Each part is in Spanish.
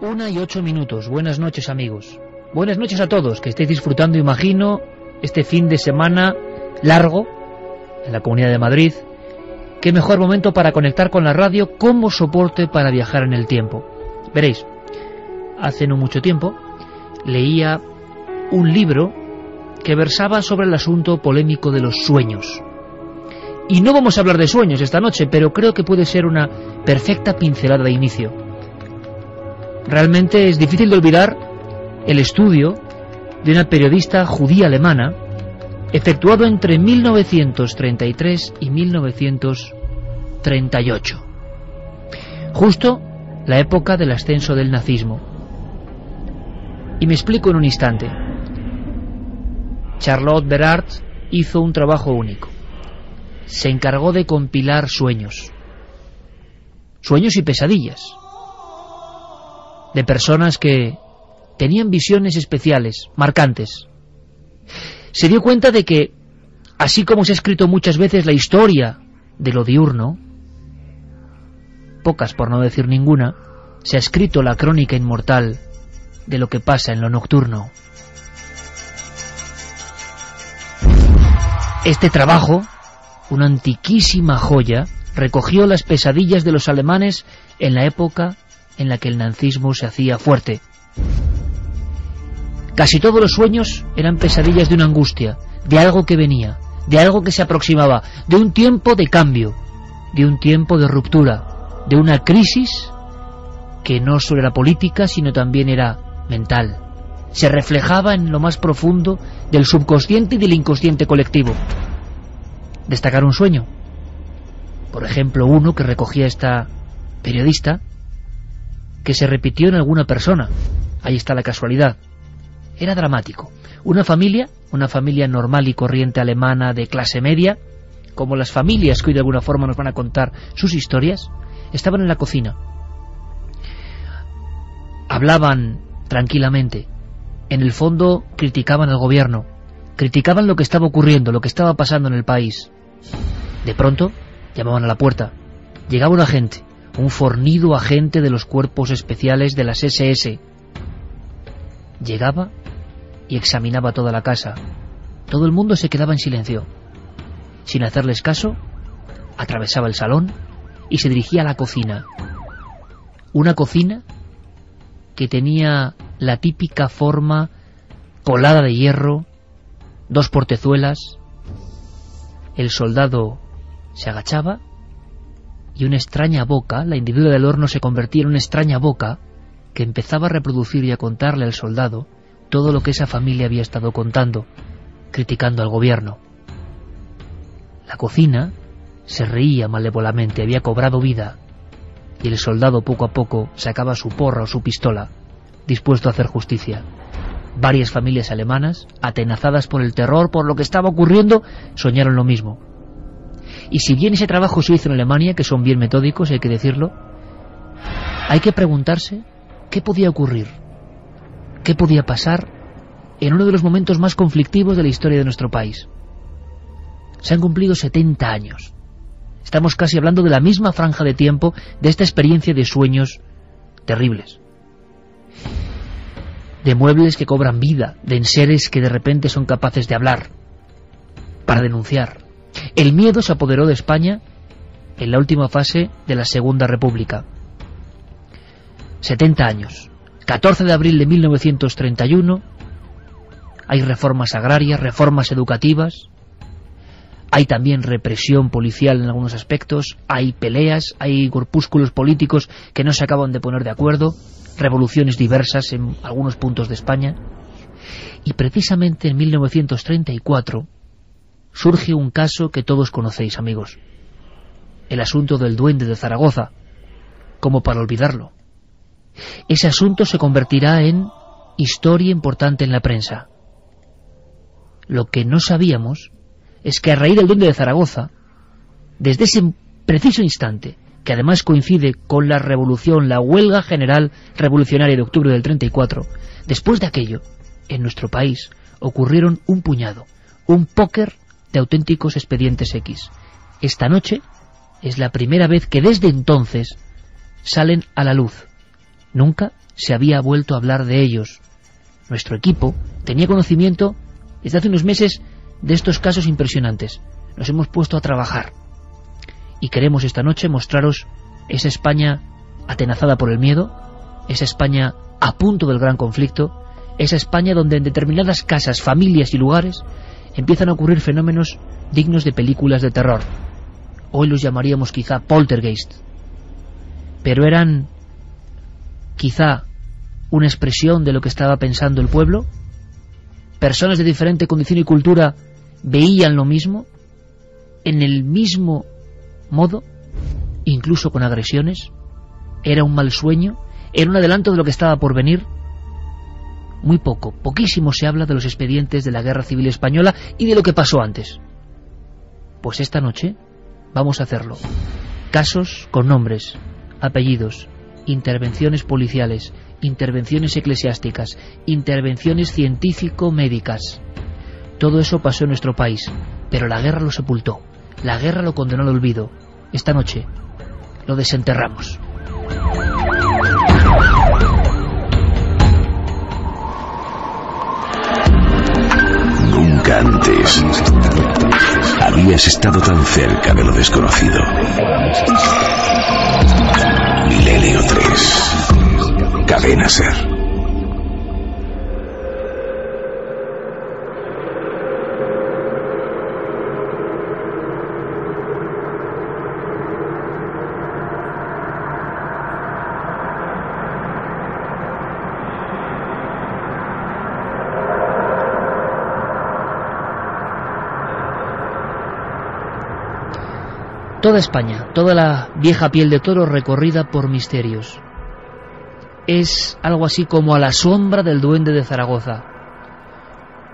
1:08. Buenas noches, amigos. Buenas noches a todos, que estéis disfrutando, imagino, este fin de semana largo en la Comunidad de Madrid. Qué mejor momento para conectar con la radio como soporte para viajar en el tiempo. Veréis, hace no mucho tiempo leía un libro que versaba sobre el asunto polémico de los sueños. Y no vamos a hablar de sueños esta noche, pero creo que puede ser una perfecta pincelada de inicio. Realmente es difícil de olvidar el estudio de una periodista judía alemana efectuado entre 1933 y 1938, justo la época del ascenso del nazismo. Y me explico en un instante. Charlotte Beraert hizo un trabajo único. Se encargó de compilar sueños y pesadillas de personas que tenían visiones especiales, marcantes. Se dio cuenta de que, así como se ha escrito muchas veces la historia de lo diurno, pocas por no decir ninguna, se ha escrito la crónica inmortal de lo que pasa en lo nocturno. Este trabajo, una antiquísima joya, recogió las pesadillas de los alemanes en la época en la que el nazismo se hacía fuerte. Casi todos los sueños eran pesadillas de una angustia, de algo que venía, de algo que se aproximaba, de un tiempo de cambio, de un tiempo de ruptura, de una crisis que no solo era política, sino también era mental. Se reflejaba en lo más profundo del subconsciente y del inconsciente colectivo. Destacar un sueño, por ejemplo uno que recogía esta periodista, que se repitió en alguna persona. Ahí está la casualidad. Era dramático. Una familia normal y corriente alemana de clase media, como las familias que hoy de alguna forma nos van a contar sus historias, estaban en la cocina. Hablaban tranquilamente. En el fondo criticaban al gobierno, criticaban lo que estaba ocurriendo, lo que estaba pasando en el país. De pronto llamaban a la puerta. Llegaba un agente, un fornido agente de los cuerpos especiales de las SS. Llegaba y examinaba toda la casa. Todo el mundo se quedaba en silencio. Sin hacerles caso, atravesaba el salón y se dirigía a la cocina. Una cocina que tenía la típica forma colada de hierro, 2 portezuelas. El soldado se agachaba y una extraña boca, la hendidura del horno se convertía en una extraña boca que empezaba a reproducir y a contarle al soldado todo lo que esa familia había estado contando, criticando al gobierno. La cocina se reía malévolamente, había cobrado vida, y el soldado poco a poco sacaba su porra o su pistola, dispuesto a hacer justicia. Varias familias alemanas, atenazadas por el terror, por lo que estaba ocurriendo, soñaron lo mismo. Y si bien ese trabajo se hizo en Alemania, que son bien metódicos, hay que decirlo, hay que preguntarse qué podía ocurrir, qué podía pasar en uno de los momentos más conflictivos de la historia de nuestro país. Se han cumplido 70 años. Estamos casi hablando de la misma franja de tiempo de esta experiencia de sueños terribles. De muebles que cobran vida, de enseres que de repente son capaces de hablar, para denunciar. El miedo se apoderó de España en la última fase de la Segunda República. 70 años. 14 de abril de 1931. Hay reformas agrarias, reformas educativas. Hay también represión policial en algunos aspectos. Hay peleas, hay grupúsculos políticos que no se acaban de poner de acuerdo. Revoluciones diversas en algunos puntos de España. Y precisamente en 1934 surge un caso que todos conocéis, amigos. El asunto del Duende de Zaragoza. ¿Cómo para olvidarlo? Ese asunto se convertirá en historia importante en la prensa. Lo que no sabíamos es que a raíz del Duende de Zaragoza, desde ese preciso instante, que además coincide con la revolución, la huelga general revolucionaria de octubre del 34, después de aquello, en nuestro país, ocurrieron un puñado, un póker de auténticos expedientes X. Esta noche es la primera vez que desde entonces salen a la luz. Nunca se había vuelto a hablar de ellos. Nuestro equipo tenía conocimiento desde hace unos meses de estos casos impresionantes. Nos hemos puesto a trabajar y queremos esta noche mostraros esa España atenazada por el miedo, esa España a punto del gran conflicto, esa España donde en determinadas casas, familias y lugares empiezan a ocurrir fenómenos dignos de películas de terror. Hoy los llamaríamos quizá poltergeist, pero eran quizá una expresión de lo que estaba pensando el pueblo. Personas de diferente condición y cultura veían lo mismo, en el mismo modo, incluso con agresiones. Era un mal sueño, era un adelanto de lo que estaba por venir. Muy poquísimo se habla de los expedientes de la Guerra Civil Española y de lo que pasó antes. Pues esta noche vamos a hacerlo. Casos con nombres, apellidos, intervenciones policiales, intervenciones eclesiásticas, intervenciones científico-médicas. Todo eso pasó en nuestro país, pero la guerra lo sepultó, la guerra lo condenó al olvido. Esta noche lo desenterramos. Nunca antes habías estado tan cerca de lo desconocido. Milenio 3, Cadena SER. Toda España, toda la vieja piel de toro recorrida por misterios. Es algo así como a la sombra del duende de Zaragoza.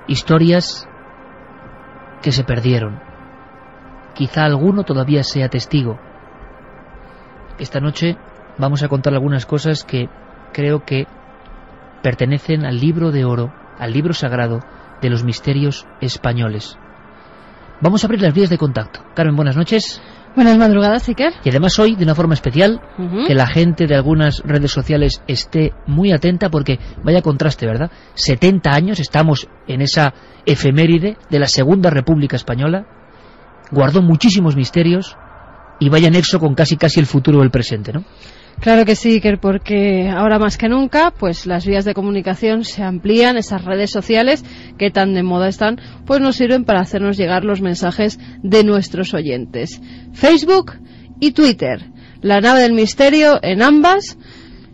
Historias que se perdieron. Quizá alguno todavía sea testigo. Esta noche vamos a contar algunas cosas que creo que pertenecen al libro de oro, al libro sagrado de los misterios españoles. Vamos a abrir las vías de contacto. Carmen, buenas noches. Buenas madrugadas, Iker. Y además hoy, de una forma especial, que la gente de algunas redes sociales esté muy atenta porque vaya contraste, ¿verdad? 70 años, estamos en esa efeméride de la Segunda República Española, guardó muchísimos misterios y vaya nexo con casi el futuro del presente, ¿no? Claro que sí, Iker, porque ahora más que nunca, pues las vías de comunicación se amplían, esas redes sociales que tan de moda están, pues nos sirven para hacernos llegar los mensajes de nuestros oyentes. Facebook y Twitter, la nave del misterio en ambas,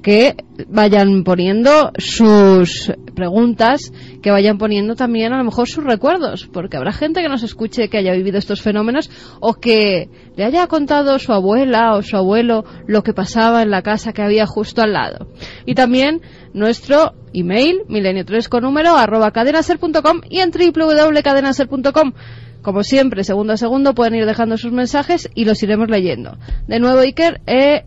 que vayan poniendo sus preguntas, que vayan poniendo también a lo mejor sus recuerdos, porque habrá gente que nos escuche que haya vivido estos fenómenos o que le haya contado su abuela o su abuelo lo que pasaba en la casa que había justo al lado. Y también nuestro email, milenio3@cadenaser.com y en www.cadenaser.com. Como siempre, segundo a segundo, pueden ir dejando sus mensajes y los iremos leyendo. De nuevo, Iker,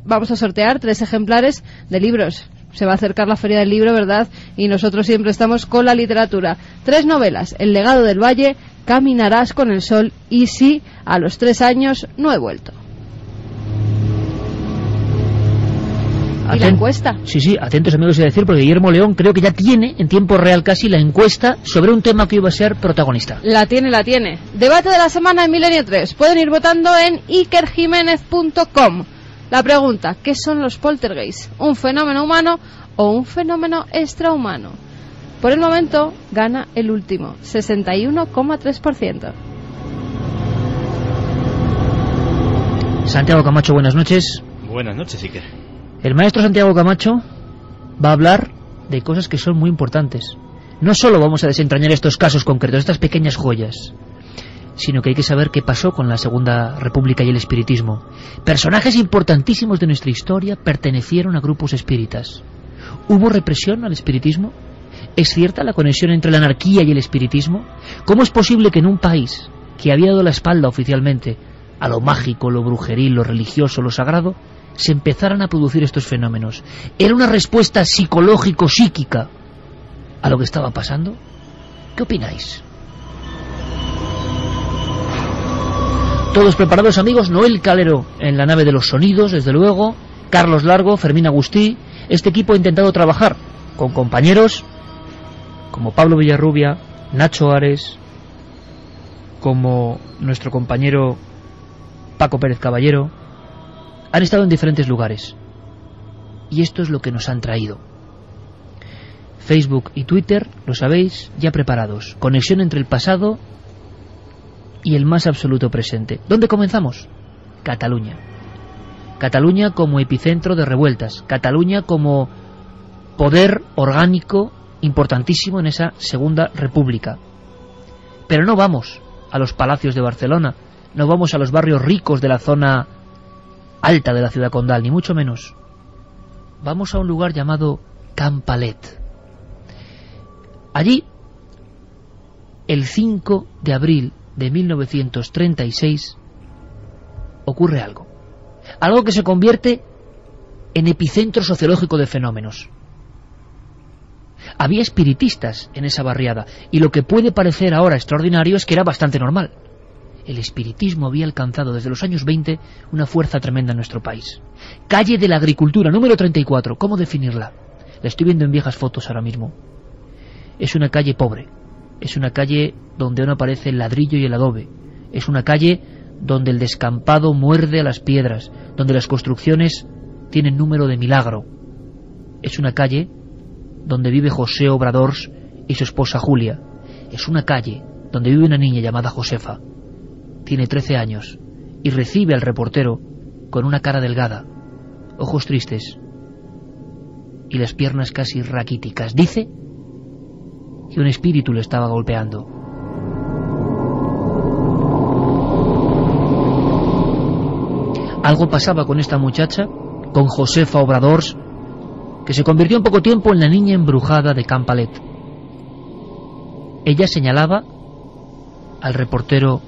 vamos a sortear 3 ejemplares de libros. Se va a acercar la Feria del Libro, ¿verdad? Y nosotros siempre estamos con la literatura. 3 novelas, El legado del Valle, Caminarás con el sol y Si a los 3 años no he vuelto. ¿Y la encuesta? Sí, atentos amigos, iba a decir, porque Guillermo León creo que ya tiene en tiempo real casi la encuesta sobre un tema que iba a ser protagonista. La tiene. Debate de la semana en Milenio 3. Pueden ir votando en ikerjimenez.com. La pregunta, ¿qué son los poltergeists? ¿Un fenómeno humano o un fenómeno extrahumano? Por el momento gana el último, 61,3%. Santiago Camacho, buenas noches. Buenas noches, Iker. El maestro Santiago Camacho va a hablar de cosas que son muy importantes. No solo vamos a desentrañar estos casos concretos, estas pequeñas joyas, sino que hay que saber qué pasó con la Segunda República y el espiritismo. Personajes importantísimos de nuestra historia pertenecieron a grupos espíritas. ¿Hubo represión al espiritismo? ¿Es cierta la conexión entre la anarquía y el espiritismo? ¿Cómo es posible que en un país que había dado la espalda oficialmente a lo mágico, lo brujeril, lo religioso, lo sagrado, se empezaran a producir estos fenómenos? ¿Era una respuesta psicológico-psíquica a lo que estaba pasando? ¿Qué opináis? Todos preparados, amigos. Noel Calero en la nave de los sonidos, desde luego. Carlos Largo, Fermín Agustí, Este equipo ha intentado trabajar con compañeros como Pablo Villarrubia, Nacho Ares, como nuestro compañero Paco Pérez Caballero. Han estado en diferentes lugares. Y esto es lo que nos han traído. Facebook y Twitter, lo sabéis, ya preparados. Conexión entre el pasado y el más absoluto presente. ¿Dónde comenzamos? Cataluña. Cataluña como epicentro de revueltas. Cataluña como poder orgánico importantísimo en esa Segunda República. Pero no vamos a los palacios de Barcelona, no vamos a los barrios ricos de la zona alta de la ciudad condal, ni mucho menos. Vamos a un lugar llamado Campalet. Allí, el 5 de abril de 1936, ocurre algo. Algo que se convierte en epicentro sociológico de fenómenos. Había espiritistas en esa barriada, y lo que puede parecer ahora extraordinario es que era bastante normal. El espiritismo había alcanzado desde los años 20 una fuerza tremenda en nuestro país. Calle de la Agricultura, número 34. ¿Cómo definirla? La estoy viendo en viejas fotos ahora mismo. Es una calle pobre. Es una calle donde no aparece el ladrillo y el adobe. Es una calle donde el descampado muerde a las piedras, donde las construcciones tienen número de milagro. Es una calle donde vive José Obradors y su esposa Julia. Es una calle donde vive una niña llamada Josefa. Tiene 13 años y recibe al reportero con una cara delgada, ojos tristes y las piernas casi raquíticas. Dice que un espíritu le estaba golpeando. Algo pasaba con esta muchacha, con Josefa Obradors, que se convirtió en poco tiempo en la niña embrujada de Campalet. Ella señalaba al reportero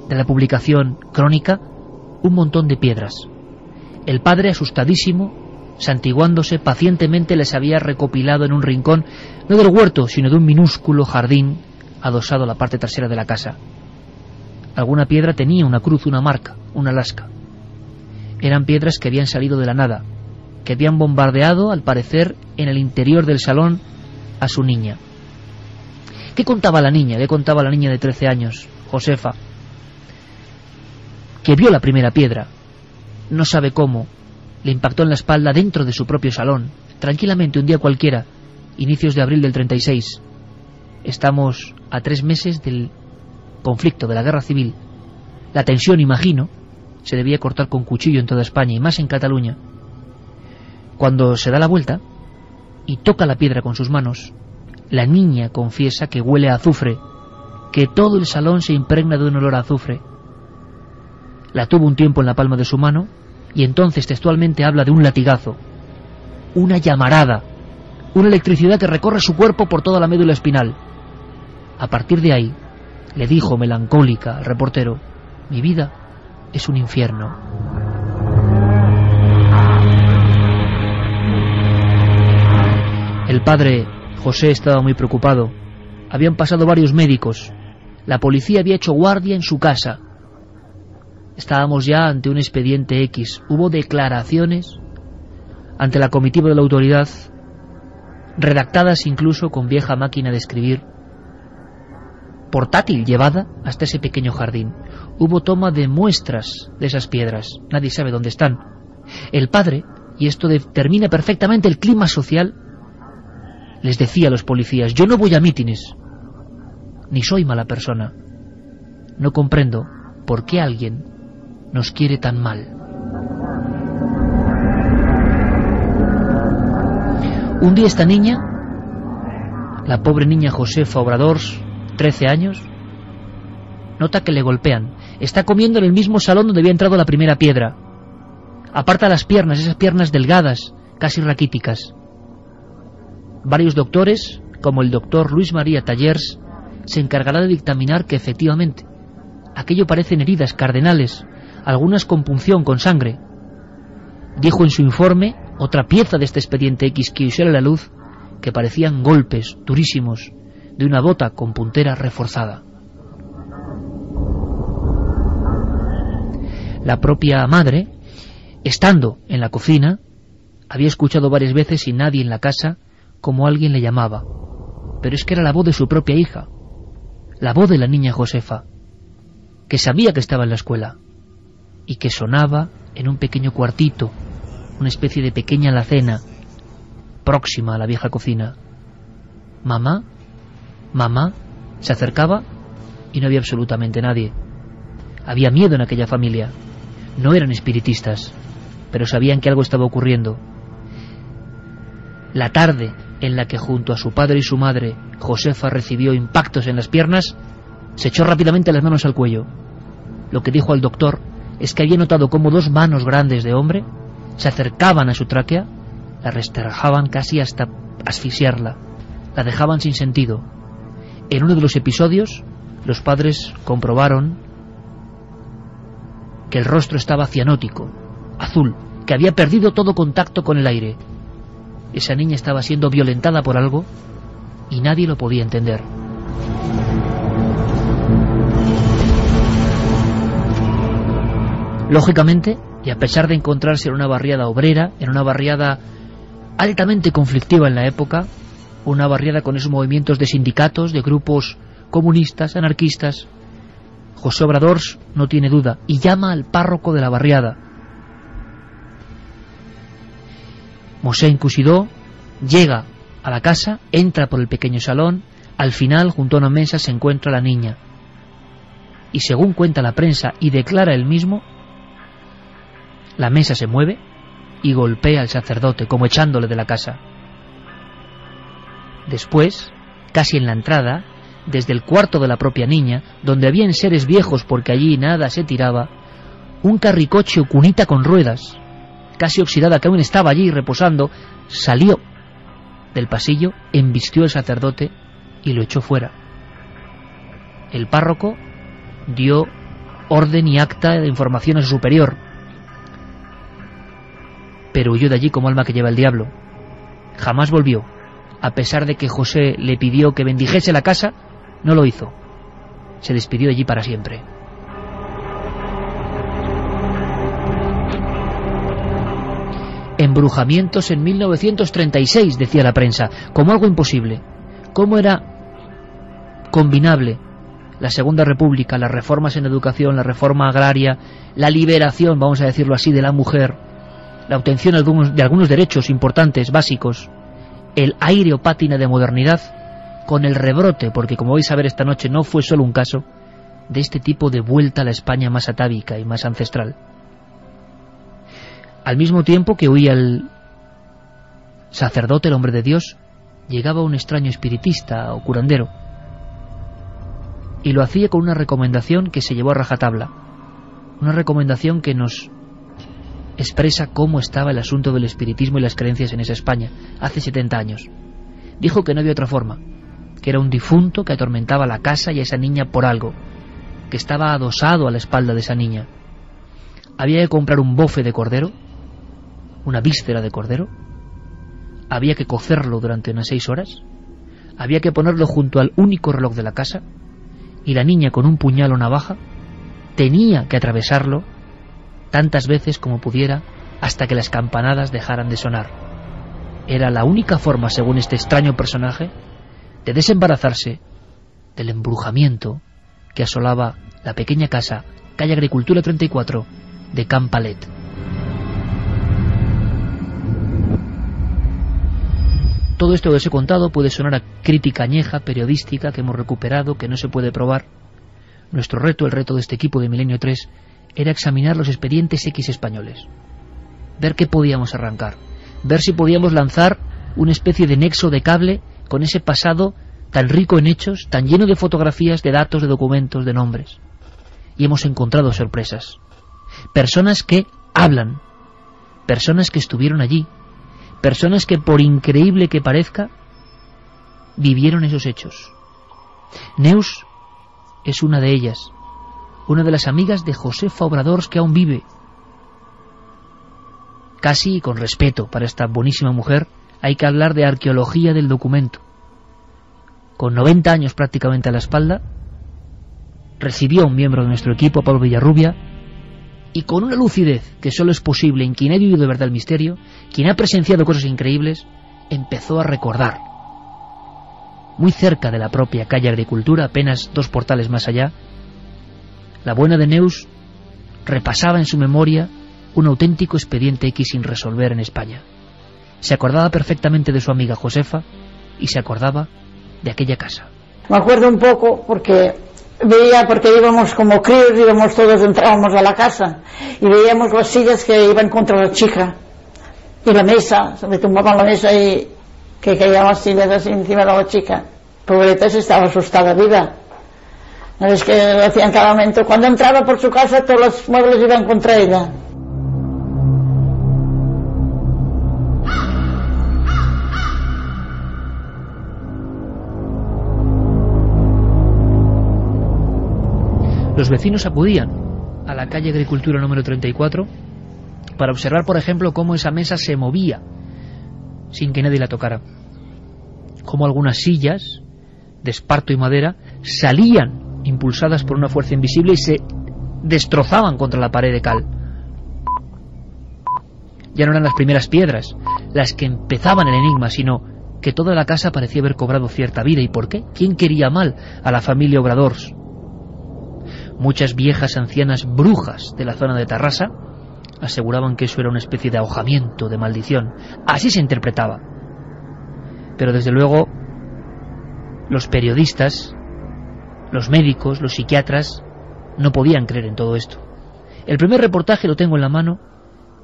de la publicación Crónica un montón de piedras. El padre, asustadísimo, santiguándose, pacientemente les había recopilado en un rincón, no del huerto, sino de un minúsculo jardín adosado a la parte trasera de la casa. Alguna piedra tenía una cruz, una marca, una lasca. Eran piedras que habían salido de la nada, que habían bombardeado, al parecer, en el interior del salón a su niña. ¿Qué contaba la niña? ¿Qué contaba la niña de 13 años, Josefa? Que vio la primera piedra, no sabe cómo, le impactó en la espalda dentro de su propio salón, tranquilamente un día cualquiera, inicios de abril del 36. Estamos a 3 meses del conflicto, de la guerra civil. La tensión, imagino, se debía cortar con cuchillo en toda España, y más en Cataluña. Cuando se da la vuelta y toca la piedra con sus manos, la niña confiesa que huele a azufre, que todo el salón se impregna de un olor a azufre. La tuvo un tiempo en la palma de su mano y entonces textualmente habla de un latigazo, una llamarada, una electricidad que recorre su cuerpo por toda la médula espinal. A partir de ahí, le dijo melancólica al reportero, mi vida es un infierno. El padre José estaba muy preocupado. Habían pasado varios médicos. La policía había hecho guardia en su casa. Estábamos ya ante un expediente X. Hubo declaraciones ante la comitiva de la autoridad, redactadas incluso con vieja máquina de escribir, portátil, llevada hasta ese pequeño jardín. Hubo toma de muestras de esas piedras. Nadie sabe dónde están. El padre, y esto determina perfectamente el clima social, les decía a los policías, yo no voy a mítines, ni soy mala persona. No comprendo por qué alguien nos quiere tan mal. Un día esta niña, la pobre niña Josefa Obradors, 13 años, nota que le golpean. Está comiendo en el mismo salón donde había entrado la primera piedra. Aparta las piernas, esas piernas delgadas, casi raquíticas. Varios doctores, como el doctor Luis María Tallers, se encargará de dictaminar que efectivamente aquello parecen heridas cardenales, algunas con punción, con sangre. Dijo en su informe, otra pieza de este expediente X que sale a la luz, que parecían golpes durísimos de una bota con puntera reforzada. La propia madre, estando en la cocina, Había escuchado varias veces y nadie en la casa como alguien le llamaba, pero es que era la voz de su propia hija, la voz de la niña Josefa, que sabía que estaba en la escuela y que sonaba en un pequeño cuartito, una especie de pequeña alacena próxima a la vieja cocina. Mamá, mamá, se acercaba y no había absolutamente nadie. Había miedo en aquella familia. No eran espiritistas, pero sabían que algo estaba ocurriendo. La tarde en la que junto a su padre y su madre Josefa recibió impactos en las piernas, se echó rápidamente las manos al cuello. Lo que dijo al doctor es que había notado cómo 2 manos grandes de hombre se acercaban a su tráquea, la restrajaban casi hasta asfixiarla, la dejaban sin sentido. En uno de los episodios, los padres comprobaron que el rostro estaba cianótico, azul, que había perdido todo contacto con el aire. Esa niña estaba siendo violentada por algo y nadie lo podía entender. Lógicamente, y a pesar de encontrarse en una barriada obrera, en una barriada altamente conflictiva en la época, una barriada con esos movimientos de sindicatos, de grupos comunistas, anarquistas, José Obrador no tiene duda y llama al párroco de la barriada. Mosén Cusidó llega a la casa, entra por el pequeño salón, al final, junto a una mesa, se encuentra la niña. Y según cuenta la prensa y declara él mismo, la mesa se mueve y golpea al sacerdote, como echándole de la casa. Después, casi en la entrada, desde el cuarto de la propia niña, donde habían seres viejos porque allí nada se tiraba, un carricoche o cunita con ruedas, casi oxidada, que aún estaba allí reposando, salió del pasillo, embistió al sacerdote y lo echó fuera. El párroco dio orden y acta de información a su superior, pero huyó de allí como alma que lleva el diablo. Jamás volvió. A pesar de que José le pidió que bendijese la casa, no lo hizo. Se despidió de allí para siempre. Embrujamientos en 1936, decía la prensa, como algo imposible. ¿Cómo era combinable la Segunda República, las reformas en educación, la reforma agraria, la liberación, vamos a decirlo así, de la mujer, la obtención de algunos derechos importantes, básicos, el aire o pátina de modernidad, con el rebrote, porque como vais a ver esta noche no fue solo un caso, de este tipo de vuelta a la España más atávica y más ancestral? Al mismo tiempo que huía el sacerdote, el hombre de Dios, llegaba un extraño espiritista o curandero, y lo hacía con una recomendación que se llevó a rajatabla, una recomendación que nos expresa cómo estaba el asunto del espiritismo y las creencias en esa España hace 70 años. Dijo que no había otra forma, que era un difunto que atormentaba la casa y a esa niña por algo, que estaba adosado a la espalda de esa niña. Había que comprar un bofe de cordero, una víscera de cordero, había que cocerlo durante unas 6 horas, había que ponerlo junto al único reloj de la casa, y la niña con un puñal o navaja tenía que atravesarlo tantas veces como pudiera hasta que las campanadas dejaran de sonar. Era la única forma, según este extraño personaje, de desembarazarse del embrujamiento que asolaba la pequeña casa, calle Agricultura 34, de Can Palet. Todo esto que os he contado puede sonar a crítica añeja, periodística, que hemos recuperado, que no se puede probar. Nuestro reto, el reto de este equipo de Milenio 3, era examinar los expedientes X españoles, ver qué podíamos arrancar, ver si podíamos lanzar una especie de nexo de cable con ese pasado tan rico en hechos, tan lleno de fotografías, de datos, de documentos, de nombres. Y hemos encontrado sorpresas. Personas que hablan, personas que estuvieron allí, personas que, por increíble que parezca, vivieron esos hechos. Neus es una de ellas, una de las amigas de Josefa Obradors que aún vive. Casi con respeto para esta buenísima mujer, hay que hablar de arqueología del documento. Con 90 años prácticamente a la espalda, recibió a un miembro de nuestro equipo, a Pablo Villarrubia, y con una lucidez que solo es posible en quien ha vivido de verdad el misterio, quien ha presenciado cosas increíbles, empezó a recordar. Muy cerca de la propia calle Agricultura, apenas 2 portales más allá, la buena de Neus repasaba en su memoria un auténtico expediente X sin resolver en España. Se acordaba perfectamente de su amiga Josefa y se acordaba de aquella casa. Me acuerdo un poco porque íbamos como críos, entrábamos a la casa y veíamos las sillas que iban contra la chica y la mesa, se me tumbaban la mesa y que caían las sillas así encima de la chica. Pobreta, se estaba asustada viva. Es que lo hacían cada momento. Cuando entraba por su casa, todos los muebles iban contra ella. Los vecinos acudían a la calle Agricultura número 34 para observar, por ejemplo, cómo esa mesa se movía sin que nadie la tocara, cómo algunas sillas de esparto y madera salían impulsadas por una fuerza invisible y se destrozaban contra la pared de cal. Ya no eran las primeras piedras las que empezaban el enigma, sino que toda la casa parecía haber cobrado cierta vida. ¿Y por qué? ¿Quién quería mal a la familia Obradors? Muchas viejas ancianas brujas de la zona de Tarrasa aseguraban que eso era una especie de ahogamiento, de maldición. Así se interpretaba. Pero desde luego los periodistas, los médicos, los psiquiatras no podían creer en todo esto. El primer reportaje, lo tengo en la mano,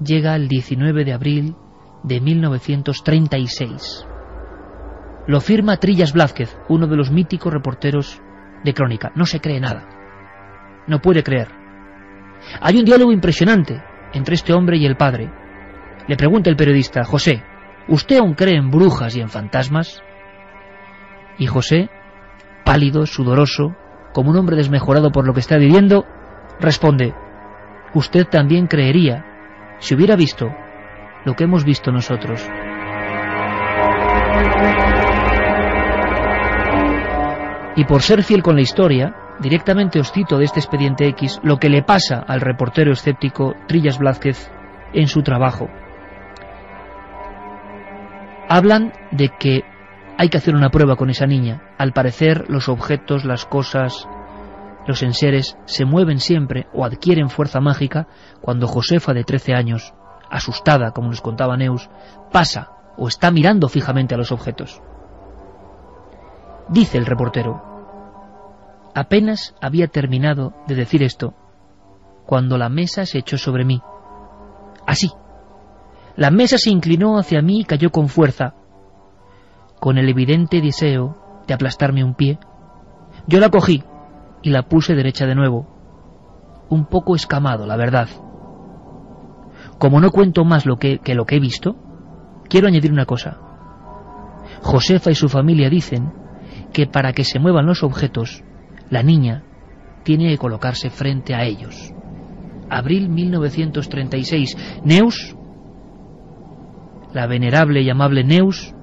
llega el 19 de abril de 1936. Lo firma Trillas Blázquez, uno de los míticos reporteros de Crónica. No se cree nada. No puede creer. Hay un diálogo impresionante entre este hombre y el padre. Le pregunta el periodista: José, ¿usted aún cree en brujas y en fantasmas? Y José, pálido, sudoroso, como un hombre desmejorado por lo que está viviendo, responde: usted también creería si hubiera visto lo que hemos visto nosotros. Y por ser fiel con la historia, directamente os cito de este expediente X lo que le pasa al reportero escéptico Trillas Blázquez en su trabajo. Hablan de que hay que hacer una prueba con esa niña. Al parecer los objetos, las cosas, los enseres se mueven siempre o adquieren fuerza mágica cuando Josefa, de 13 años, asustada, como nos contaba Neus, pasa o está mirando fijamente a los objetos. Dice el reportero: apenas había terminado de decir esto cuando la mesa se echó sobre mí. Así. La mesa se inclinó hacia mí y cayó con fuerza, con el evidente deseo de aplastarme un pie. Yo la cogí y la puse derecha de nuevo, un poco escamado, la verdad. Como no cuento más lo que he visto, quiero añadir una cosa. Josefa y su familia dicen que para que se muevan los objetos, la niña tiene que colocarse frente a ellos. Abril 1936. Neus, la venerable y amable Neus,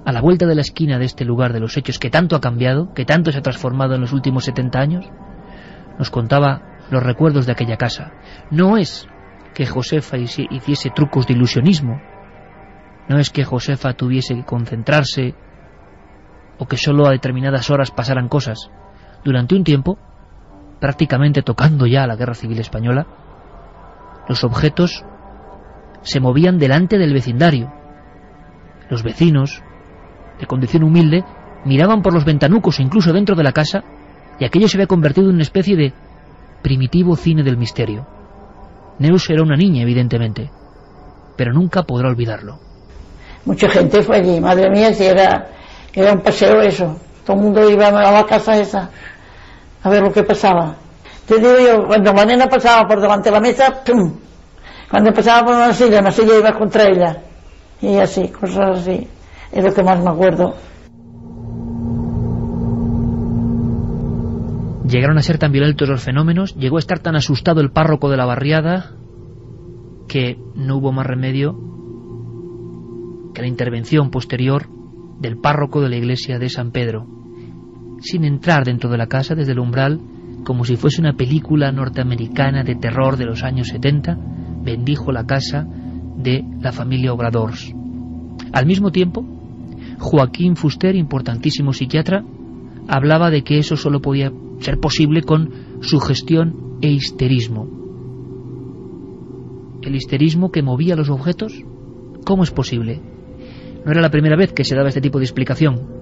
a la vuelta de la esquina de este lugar de los hechos que tanto ha cambiado, que tanto se ha transformado en los últimos 70 años, nos contaba los recuerdos de aquella casa. No es que Josefa hiciese trucos de ilusionismo, no es que Josefa tuviese que concentrarse o que solo a determinadas horas pasaran cosas. Durante un tiempo, prácticamente tocando ya a la Guerra Civil Española, los objetos se movían delante del vecindario. Los vecinos, de condición humilde, miraban por los ventanucos, incluso dentro de la casa, y aquello se había convertido en una especie de primitivo cine del misterio. Neus era una niña, evidentemente, pero nunca podrá olvidarlo. Mucha gente fue allí, madre mía, si era un paseo eso. Todo el mundo iba a la casa esa a ver lo que pasaba. Te digo yo, cuando la nena pasaba por delante de la mesa, ¡pum! Cuando pasaba por una silla iba contra ella. Y así, cosas así. Es lo que más me acuerdo. Llegaron a ser tan violentos los fenómenos, llegó a estar tan asustado el párroco de la barriada, que no hubo más remedio que la intervención posterior del párroco de la iglesia de San Pedro. Sin entrar dentro de la casa, desde el umbral, como si fuese una película norteamericana de terror de los años 70, bendijo la casa de la familia Obradors. Al mismo tiempo, Joaquín Fuster, importantísimo psiquiatra, hablaba de que eso solo podía ser posible con sugestión e histerismo. ¿El histerismo que movía los objetos? ¿Cómo es posible? No era la primera vez que se daba este tipo de explicación.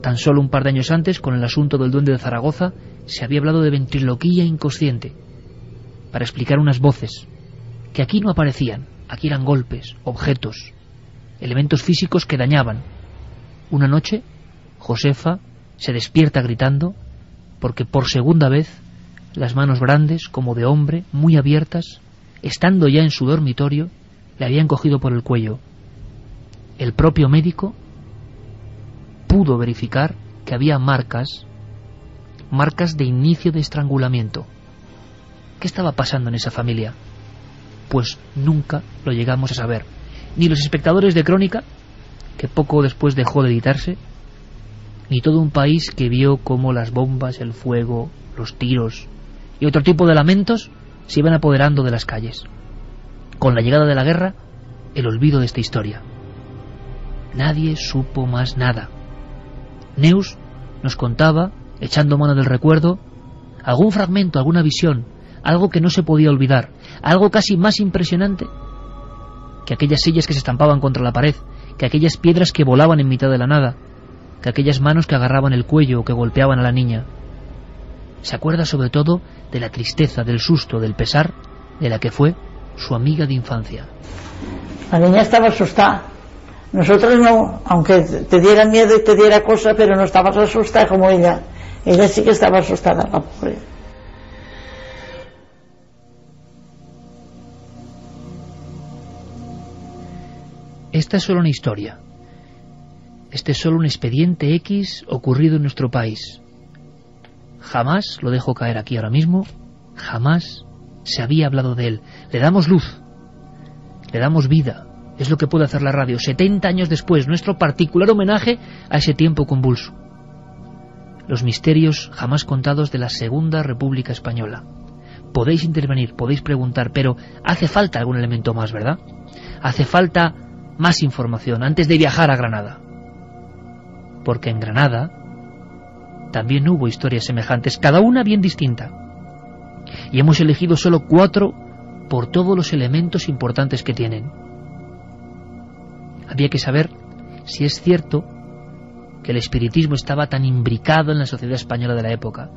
Tan solo un par de años antes, con el asunto del duende de Zaragoza, se había hablado de ventriloquía inconsciente para explicar unas voces que aquí no aparecían. Aquí eran golpes, objetos, elementos físicos que dañaban. Una noche, Josefa se despierta gritando porque por segunda vez las manos grandes, como de hombre, muy abiertas, estando ya en su dormitorio, le habían cogido por el cuello. El propio médico pudo verificar que había marcas de inicio de estrangulamiento. ¿Qué estaba pasando en esa familia? Pues nunca lo llegamos a saber. Ni los espectadores de Crónica, que poco después dejó de editarse, ni todo un país que vio cómo las bombas, el fuego, los tiros y otro tipo de lamentos se iban apoderando de las calles. Con la llegada de la guerra, el olvido de esta historia. Nadie supo más nada. Neus nos contaba, echando mano del recuerdo, algún fragmento, alguna visión, algo que no se podía olvidar, algo casi más impresionante que aquellas sillas que se estampaban contra la pared, que aquellas piedras que volaban en mitad de la nada, que aquellas manos que agarraban el cuello o que golpeaban a la niña. Se acuerda sobre todo de la tristeza, del susto, del pesar de la que fue su amiga de infancia. La niña estaba asustada. Nosotros no, aunque te diera miedo y te diera cosa, pero no estabas asustada como ella. Ella sí que estaba asustada, la pobre. Esta es solo una historia. Este es solo un expediente X ocurrido en nuestro país. Jamás, lo dejo caer aquí ahora mismo, jamás se había hablado de él. Le damos luz, le damos vida. Es lo que puede hacer la radio. 70 años después, nuestro particular homenaje a ese tiempo convulso. Los misterios jamás contados de la Segunda República Española. Podéis intervenir, podéis preguntar, pero hace falta algún elemento más, ¿verdad? Hace falta más información antes de viajar a Granada. Porque en Granada también hubo historias semejantes, cada una bien distinta. Y hemos elegido solo 4 por todos los elementos importantes que tienen. Había que saber si es cierto que el espiritismo estaba tan imbricado en la sociedad española de la época.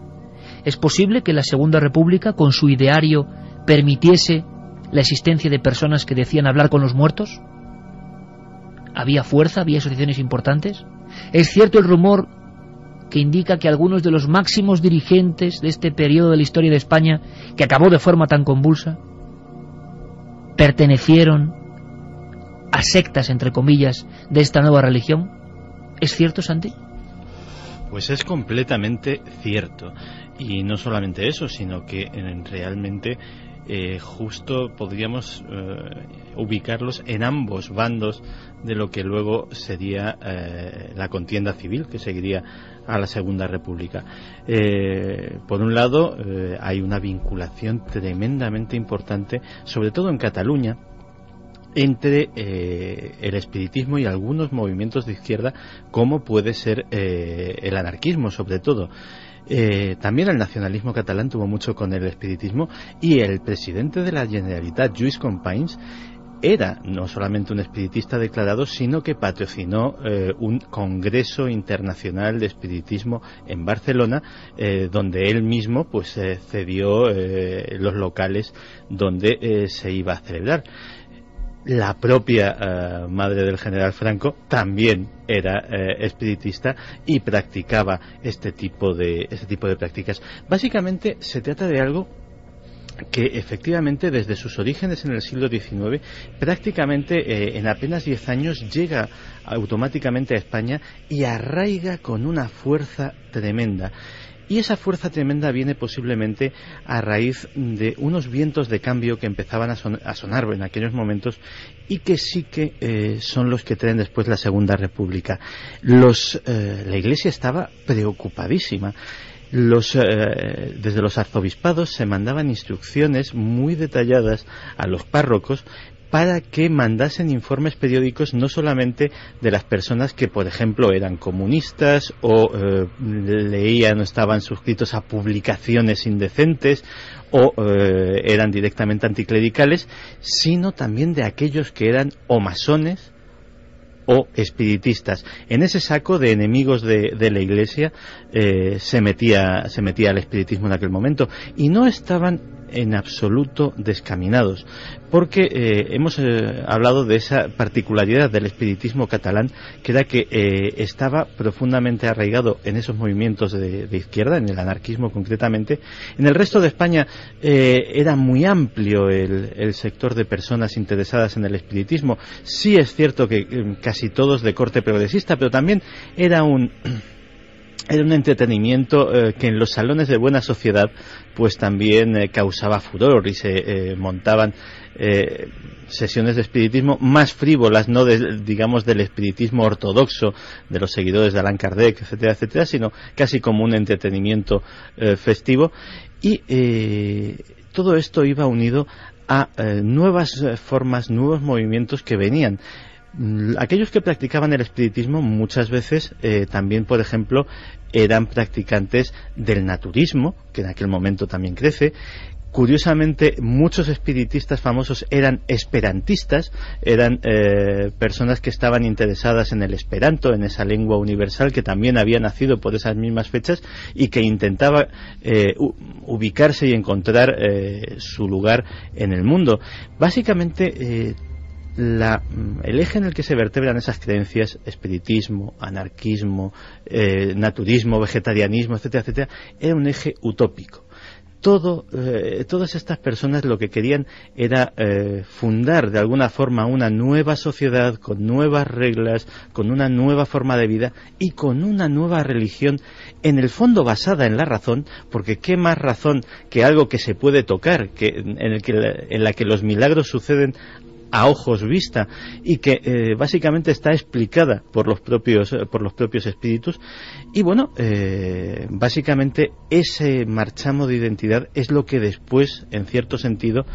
¿Es posible que la Segunda República, con su ideario, permitiese la existencia de personas que decían hablar con los muertos? ¿Había fuerza? ¿Había asociaciones importantes? ¿Es cierto el rumor que indica que algunos de los máximos dirigentes de este periodo de la historia de España, que acabó de forma tan convulsa, pertenecieron a sectas, entre comillas, de esta nueva religión? ¿Es cierto, Santi? Pues es completamente cierto. Y no solamente eso, sino que realmente justo podríamos ubicarlos en ambos bandos de lo que luego sería la contienda civil que seguiría a la Segunda República. Por un lado, hay una vinculación tremendamente importante, sobre todo en Cataluña, entre el espiritismo y algunos movimientos de izquierda, como puede ser el anarquismo, sobre todo. También el nacionalismo catalán tuvo mucho con el espiritismo, y el presidente de la Generalitat, Lluís Companys, era no solamente un espiritista declarado, sino que patrocinó un congreso internacional de espiritismo en Barcelona, donde él mismo pues cedió los locales donde se iba a celebrar. La propia madre del general Franco también era espiritista y practicaba este tipo de prácticas. Básicamente se trata de algo que efectivamente desde sus orígenes en el siglo XIX, prácticamente en apenas 10 años llega automáticamente a España y arraiga con una fuerza tremenda. Y esa fuerza tremenda viene posiblemente a raíz de unos vientos de cambio que empezaban a sonar en aquellos momentos, y que sí que son los que traen después la Segunda República. La Iglesia estaba preocupadísima. Desde los arzobispados se mandaban instrucciones muy detalladas a los párrocos para que mandasen informes periódicos no solamente de las personas que, por ejemplo, eran comunistas o leían o estaban suscritos a publicaciones indecentes o eran directamente anticlericales, sino también de aquellos que eran o masones o espiritistas. En ese saco de enemigos de la Iglesia se metía el espiritismo en aquel momento, y no estaban en absoluto descaminados, porque hemos hablado de esa particularidad del espiritismo catalán, que era que estaba profundamente arraigado en esos movimientos de izquierda, en el anarquismo concretamente. En el resto de España era muy amplio el sector de personas interesadas en el espiritismo. Sí es cierto que casi todos de corte progresista, pero también era un entretenimiento que en los salones de buena sociedad pues también causaba furor, y se montaban sesiones de espiritismo más frívolas, no digamos del espiritismo ortodoxo de los seguidores de Allan Kardec, etcétera, etcétera, sino casi como un entretenimiento festivo. Y todo esto iba unido a nuevas formas, nuevos movimientos que venían. Aquellos que practicaban el espiritismo muchas veces también, por ejemplo, eran practicantes del naturismo, que en aquel momento también crece. Curiosamente, muchos espiritistas famosos eran esperantistas, eran personas que estaban interesadas en el esperanto, en esa lengua universal que también había nacido por esas mismas fechas y que intentaba ubicarse y encontrar su lugar en el mundo. Básicamente, el eje en el que se vertebran esas creencias, espiritismo, anarquismo, naturismo, vegetarianismo, etcétera, etcétera, era un eje utópico. Todas estas personas lo que querían era fundar de alguna forma una nueva sociedad con nuevas reglas, con una nueva forma de vida y con una nueva religión, en el fondo basada en la razón, porque qué más razón que algo que se puede tocar, en la que los milagros suceden a ojos vista, y que básicamente está explicada por los propios espíritus. Y bueno, básicamente ese marchamo de identidad es lo que después, en cierto sentido,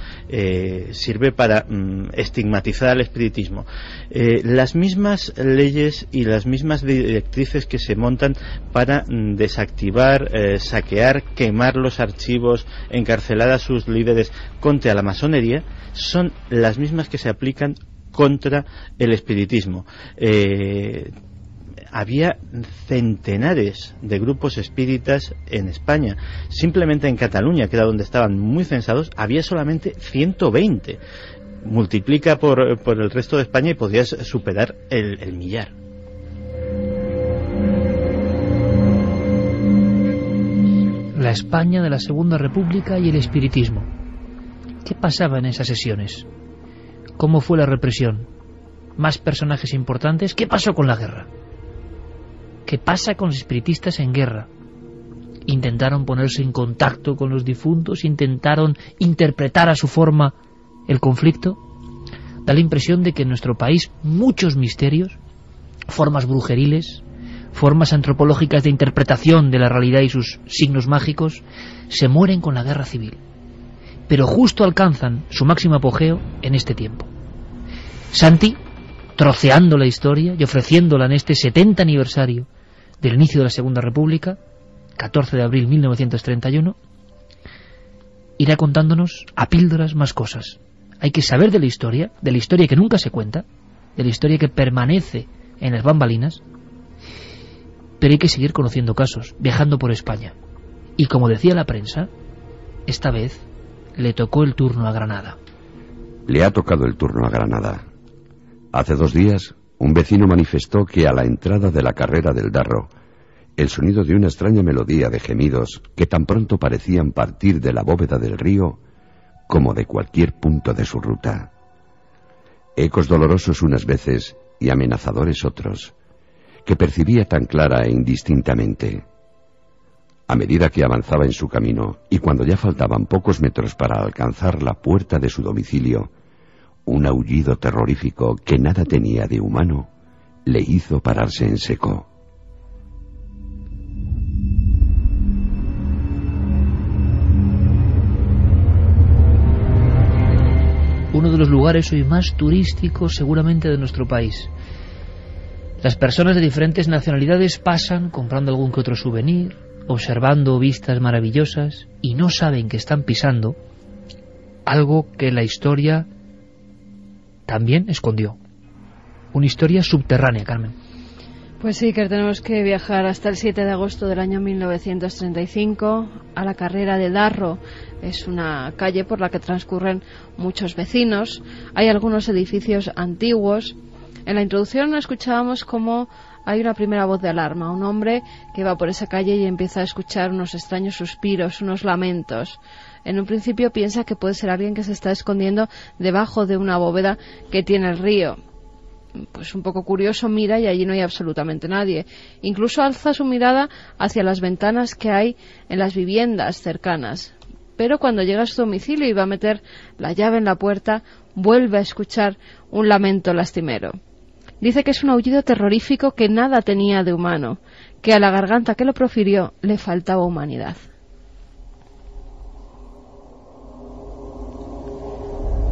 sirve para estigmatizar al espiritismo. Las mismas leyes y las mismas directrices que se montan para desactivar, saquear, quemar los archivos, encarcelar a sus líderes contra la masonería, son las mismas que se aplican contra el espiritismo. Había centenares de grupos espíritas en España. Simplemente en Cataluña, que era donde estaban muy censados, había solamente 120. Multiplica por el resto de España y podrías superar el millar. La España de la Segunda República y el espiritismo. ¿Qué pasaba en esas sesiones? ¿Cómo fue la represión? ¿Más personajes importantes? ¿Qué pasó con la guerra? ¿Qué pasa con los espiritistas en guerra? ¿Intentaron ponerse en contacto con los difuntos? ¿Intentaron interpretar a su forma el conflicto? Da la impresión de que en nuestro país muchos misterios, formas brujeriles, formas antropológicas de interpretación de la realidad y sus signos mágicos, se mueren con la guerra civil, pero justo alcanzan su máximo apogeo en este tiempo. Santi, troceando la historia y ofreciéndola en este 70 aniversario del inicio de la Segunda República, 14 de abril de 1931, irá contándonos a píldoras más cosas. Hay que saber de la historia que nunca se cuenta, de la historia que permanece en las bambalinas, pero hay que seguir conociendo casos, viajando por España. Y como decía la prensa, esta vez le tocó el turno a Granada. Le ha tocado el turno a Granada. Hace 2 días, un vecino manifestó que a la entrada de la carrera del Darro, el sonido de una extraña melodía de gemidos que tan pronto parecían partir de la bóveda del río como de cualquier punto de su ruta. Ecos dolorosos unas veces y amenazadores otros, que percibía tan clara e indistintamente. A medida que avanzaba en su camino, y cuando ya faltaban pocos metros para alcanzar la puerta de su domicilio, un aullido terrorífico que nada tenía de humano le hizo pararse en seco. uno de los lugares hoy más turísticos seguramente de nuestro país. Las personas de diferentes nacionalidades pasan comprando algún que otro souvenir, observando vistas maravillosas, y no saben que están pisando algo que la historia también escondió. Una historia subterránea, Carmen. Pues sí, que tenemos que viajar hasta el 7 de agosto del año 1935 a la carrera de Darro. Es una calle por la que transcurren muchos vecinos. Hay algunos edificios antiguos. En la introducción escuchábamos cómo hay una primera voz de alarma. Un hombre que va por esa calle y empieza a escuchar unos extraños suspiros, unos lamentos. En un principio piensa que puede ser alguien que se está escondiendo debajo de una bóveda que tiene el río. Pues un poco curioso mira y allí no hay absolutamente nadie. Incluso alza su mirada hacia las ventanas que hay en las viviendas cercanas. Pero cuando llega a su domicilio y va a meter la llave en la puerta, vuelve a escuchar un lamento lastimero. Dice que es un aullido terrorífico que nada tenía de humano, que a la garganta que lo profirió le faltaba humanidad.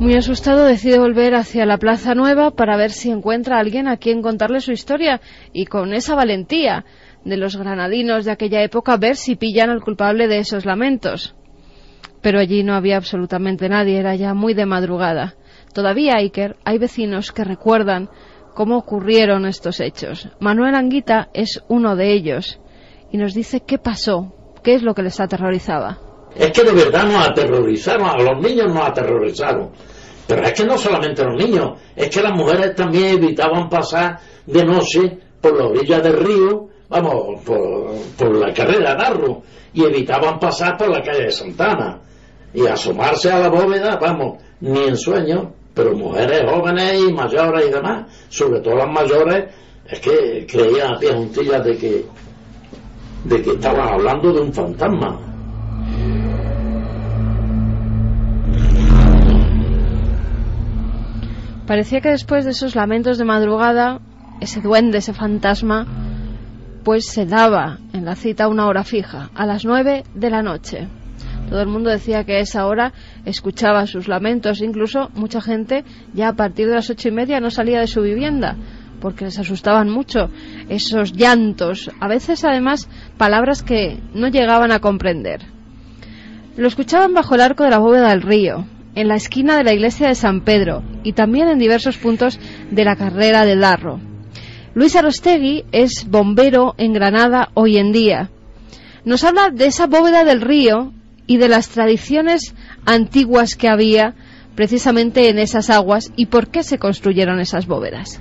Muy asustado decide volver hacia la Plaza Nueva para ver si encuentra a alguien a quien contarle su historia, y con esa valentía de los granadinos de aquella época ver si pillan al culpable de esos lamentos. Pero allí no había absolutamente nadie, era ya muy de madrugada. Todavía, Iker, hay vecinos que recuerdan cómo ocurrieron estos hechos. Manuel Anguita es uno de ellos y nos dice qué pasó, qué es lo que les aterrorizaba. Es que de verdad nos aterrorizaron, a los niños nos aterrorizaron. Pero es que no solamente los niños, es que las mujeres también evitaban pasar de noche por la orilla del río, vamos, por la carrera de Darro, y evitaban pasar por la calle de Santana. Y asomarse a la bóveda, vamos, ni en sueño, pero mujeres jóvenes y mayores y demás, sobre todo las mayores, es que creían a pie juntillas de que estaban hablando de un fantasma. Parecía que después de esos lamentos de madrugada, ese duende, ese fantasma, pues se daba en la cita a una hora fija, a las 9 de la noche. Todo el mundo decía que a esa hora escuchaba sus lamentos, incluso mucha gente ya a partir de las 8:30 no salía de su vivienda, porque les asustaban mucho esos llantos, a veces además palabras que no llegaban a comprender. Lo escuchaban bajo el arco de la bóveda del río, en la esquina de la iglesia de San Pedro y también en diversos puntos de la carrera del Darro. Luis Arostegui es bombero en Granada hoy en día. Nos habla de esa bóveda del río y de las tradiciones antiguas que había precisamente en esas aguas y por qué se construyeron esas bóvedas.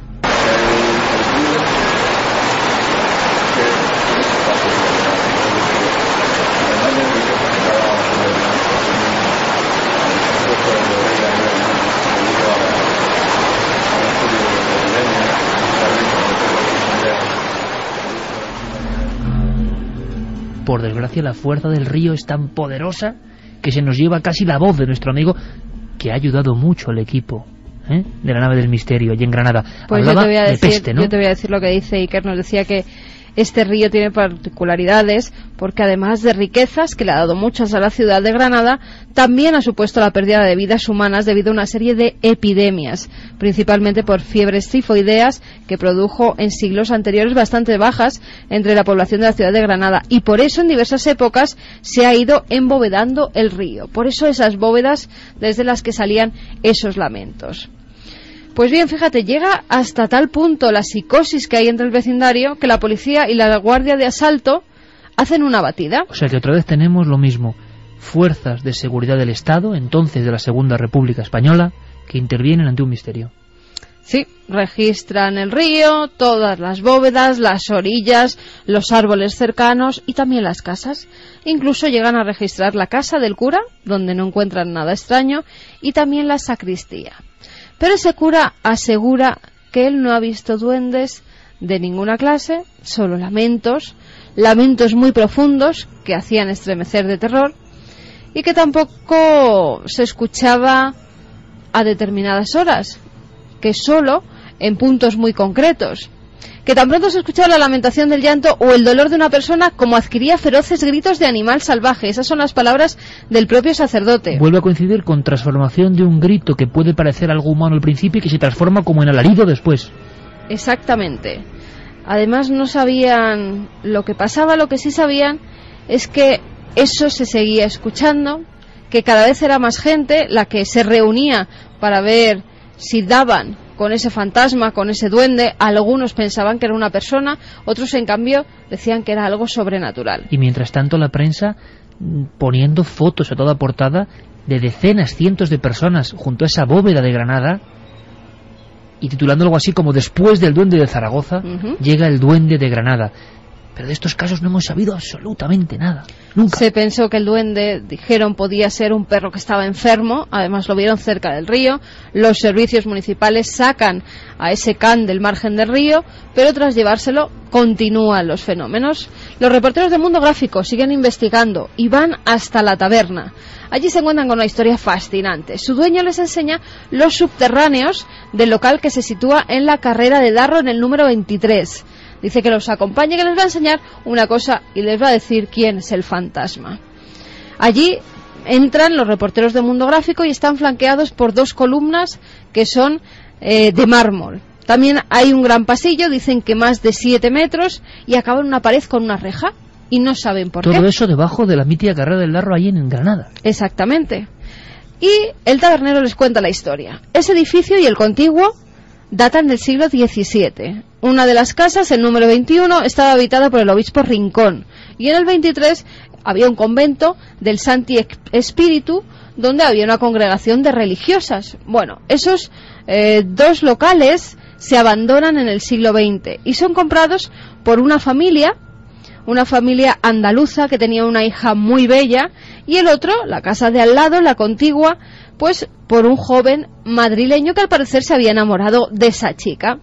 Por desgracia, la fuerza del río es tan poderosa que se nos lleva casi la voz de nuestro amigo, que ha ayudado mucho al equipo de la nave del misterio allí en Granada. Pues hablaba yo te voy a decir, de peste, ¿no? Yo te voy a decir lo que dice Iker. Nos decía que este río tiene particularidades porque además de riquezas que le ha dado muchas a la ciudad de Granada, también ha supuesto la pérdida de vidas humanas debido a una serie de epidemias, principalmente por fiebres tifoideas que produjo en siglos anteriores bastante bajas entre la población de la ciudad de Granada, y por eso en diversas épocas se ha ido embovedando el río. Por eso esas bóvedas desde las que salían esos lamentos. Pues bien, fíjate, llega hasta tal punto la psicosis que hay entre el vecindario que la policía y la guardia de asalto hacen una batida. O sea que otra vez tenemos lo mismo. Fuerzas de seguridad del Estado, entonces de la Segunda República Española, que intervienen ante un misterio. Sí, registran el río, todas las bóvedas, las orillas, los árboles cercanos y también las casas. Incluso llegan a registrar la casa del cura, donde no encuentran nada extraño, y también la sacristía. Pero ese cura asegura que él no ha visto duendes de ninguna clase, solo lamentos muy profundos que hacían estremecer de terror, y que tampoco se escuchaba a determinadas horas, que solo en puntos muy concretos. que tan pronto se escuchaba la lamentación del llanto o el dolor de una persona como adquiría feroces gritos de animal salvaje. Esas son las palabras del propio sacerdote. Vuelve a coincidir con transformación de un grito que puede parecer algo humano al principio y que se transforma como en alarido después. Exactamente. Además no sabían lo que pasaba, lo que sí sabían es que eso se seguía escuchando, que cada vez era más gente la que se reunía para ver si daban con ese fantasma, con ese duende. Algunos pensaban que era una persona, otros en cambio decían que era algo sobrenatural. Y mientras tanto la prensa poniendo fotos a toda portada de decenas, cientos de personas junto a esa bóveda de Granada y titulando algo así como después del duende de Zaragoza llega el duende de Granada. Pero de estos casos no hemos sabido absolutamente nada. Nunca. Se pensó que el duende, dijeron, podía ser un perro que estaba enfermo. Además lo vieron cerca del río. Los servicios municipales sacan a ese can del margen del río, pero tras llevárselo continúan los fenómenos. Los reporteros del Mundo Gráfico siguen investigando y van hasta la taberna. Allí se encuentran con una historia fascinante. Su dueño les enseña los subterráneos del local que se sitúa en la carrera de Darro en el número 23. Dice que los acompañe, que les va a enseñar una cosa y les va a decir quién es el fantasma. Allí entran los reporteros de Mundo Gráfico y están flanqueados por 2 columnas que son de mármol. También hay un gran pasillo, dicen que más de 7 metros, y acaba en una pared con una reja y no saben por qué. Todo eso debajo de la mítica carrera del Darro ahí en Granada. Exactamente. Y el tabernero les cuenta la historia. Ese edificio y el contiguo datan del siglo XVII. Una de las casas, el número 21, estaba habitada por el obispo Rincón. Y en el 23 había un convento del Santi Espíritu, donde había una congregación de religiosas. Bueno, esos 2 locales se abandonan en el siglo XX y son comprados por una familia andaluza que tenía una hija muy bella, y el otro, la casa de al lado, la contigua, pues por un joven madrileño que al parecer se había enamorado de esa chica.